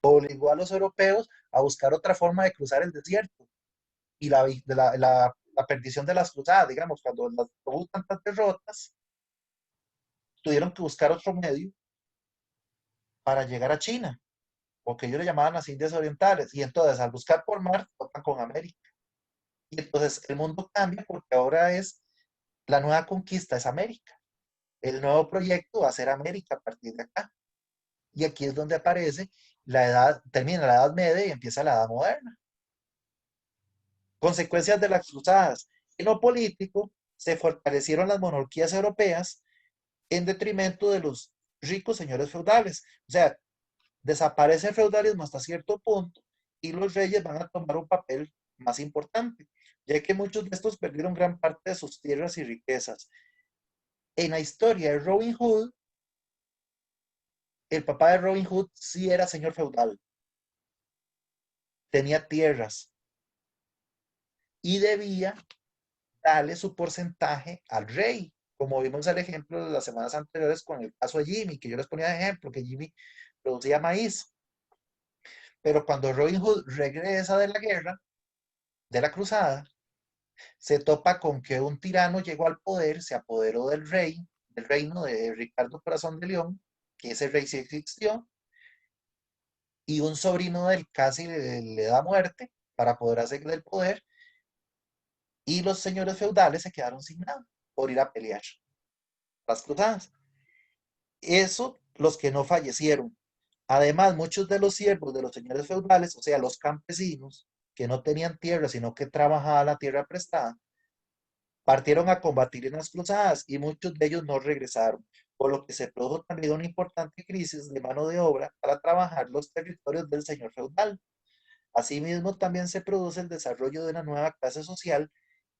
obligó a los europeos a buscar otra forma de cruzar el desierto. Y la perdición de las cruzadas, digamos, cuando hubo tantas derrotas, tuvieron que buscar otro medio para llegar a China, o que ellos le llamaban las Indias Orientales. Y entonces, al buscar por mar, tocan con América. Y entonces el mundo cambia porque ahora es la nueva conquista, es América. El nuevo proyecto va a ser América a partir de acá. Y aquí es donde aparece la edad, termina la Edad Media y empieza la Edad Moderna. Consecuencias de las cruzadas. En lo político, se fortalecieron las monarquías europeas en detrimento de los ricos señores feudales. O sea, desaparece el feudalismo hasta cierto punto y los reyes van a tomar un papel más importante, ya que muchos de estos perdieron gran parte de sus tierras y riquezas. En la historia de Robin Hood, el papá de Robin Hood sí era señor feudal, tenía tierras y debía darle su porcentaje al rey, como vimos el ejemplo de las semanas anteriores con el caso de Jimmy, que yo les ponía de ejemplo, que Jimmy producía maíz. Pero cuando Robin Hood regresa de la guerra, de la cruzada, se topa con que un tirano llegó al poder, se apoderó del rey, del reino de Ricardo Corazón de León, que ese rey sí existió, y un sobrino del casi le da muerte para poder hacer del poder, y los señores feudales se quedaron sin nada por ir a pelear las cruzadas. Eso, los que no fallecieron. Además, muchos de los siervos de los señores feudales, o sea, los campesinos, que no tenían tierra, sino que trabajaban la tierra prestada, partieron a combatir en las cruzadas y muchos de ellos no regresaron, por lo que se produjo también una importante crisis de mano de obra para trabajar los territorios del señor feudal. Asimismo, también se produce el desarrollo de una nueva clase social,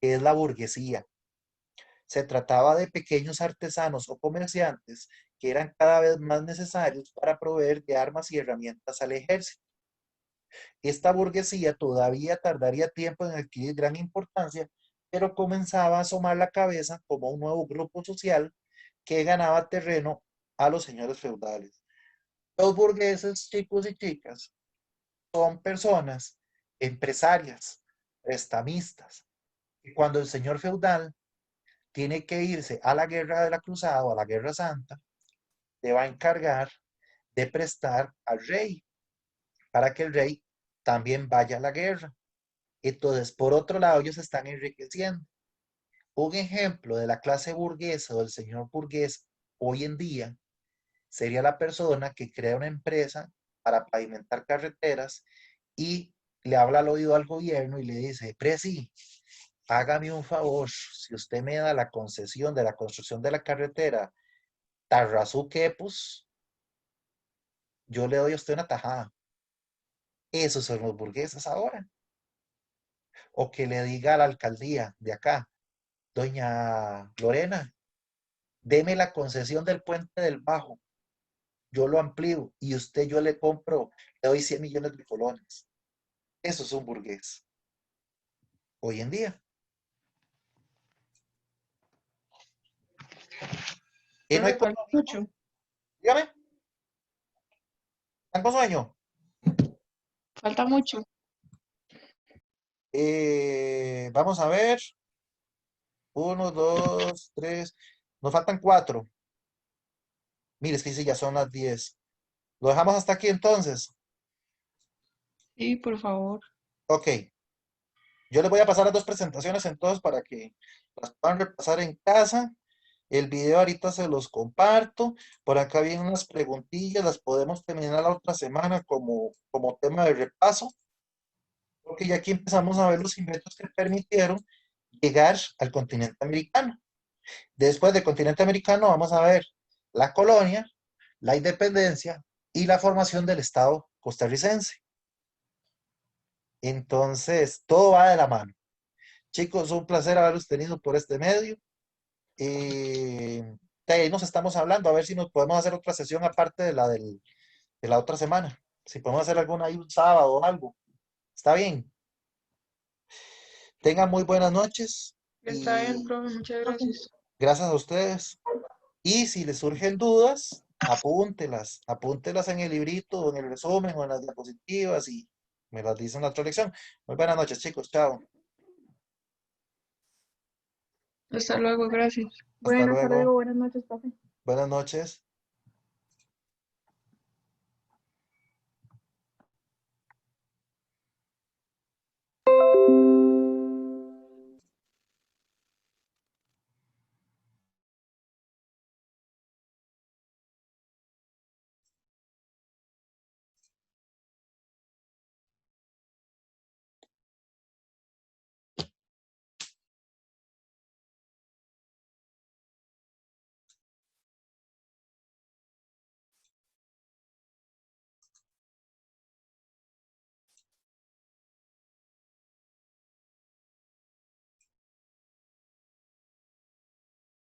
que es la burguesía. Se trataba de pequeños artesanos o comerciantes que eran cada vez más necesarios para proveer de armas y herramientas al ejército. Esta burguesía todavía tardaría tiempo en adquirir gran importancia, pero comenzaba a asomar la cabeza como un nuevo grupo social que ganaba terreno a los señores feudales. Los burgueses, chicos y chicas, son personas empresarias, prestamistas, y cuando el señor feudal tiene que irse a la guerra de la cruzada o a la guerra santa, le va a encargar de prestar al rey para que el rey también vaya a la guerra. Entonces, por otro lado, ellos están enriqueciendo. Un ejemplo de la clase burguesa o del señor burgués hoy en día sería la persona que crea una empresa para pavimentar carreteras y le habla al oído al gobierno y le dice, Presi, hágame un favor, si usted me da la concesión de la construcción de la carretera Tarrazú-Quepos, yo le doy a usted una tajada. Esos son los burgueses ahora. O que le diga a la alcaldía de acá, doña Lorena, deme la concesión del puente del Bajo, yo lo amplío y usted yo le compro, le doy 100 millones de colones. Eso es un burgués. Hoy en día. Y no hay Profe, falta mucho. dígame, ¿están con sueño? Falta mucho. Vamos a ver. 1, 2, 3. Nos faltan 4. Mire, es que sí, ya son las 10. Lo dejamos hasta aquí entonces. Sí, por favor. Ok. Yo les voy a pasar las 2 presentaciones entonces para que las puedan repasar en casa. El video ahorita se los comparto. Por acá vienen unas preguntillas, las podemos terminar la otra semana como tema de repaso, porque ya aquí empezamos a ver los inventos que permitieron llegar al continente americano. Después del continente americano vamos a ver la colonia, la independencia y la formación del Estado costarricense. Entonces, todo va de la mano. Chicos, un placer haberlos tenido por este medio. De ahí nos estamos hablando, a ver si nos podemos hacer otra sesión aparte de la otra semana. Si podemos hacer alguna ahí un sábado o algo. Está bien. Tengan muy buenas noches Está bien, y profe, muchas gracias. gracias a ustedes. Y si les surgen dudas, apúntelas en el librito, o en el resumen, o en las diapositivas y me las dicen en la otra lección. Muy buenas noches, chicos. Chao. Hasta luego, gracias. Hasta Bueno, hasta luego. luego. Buenas noches, profe. Buenas noches.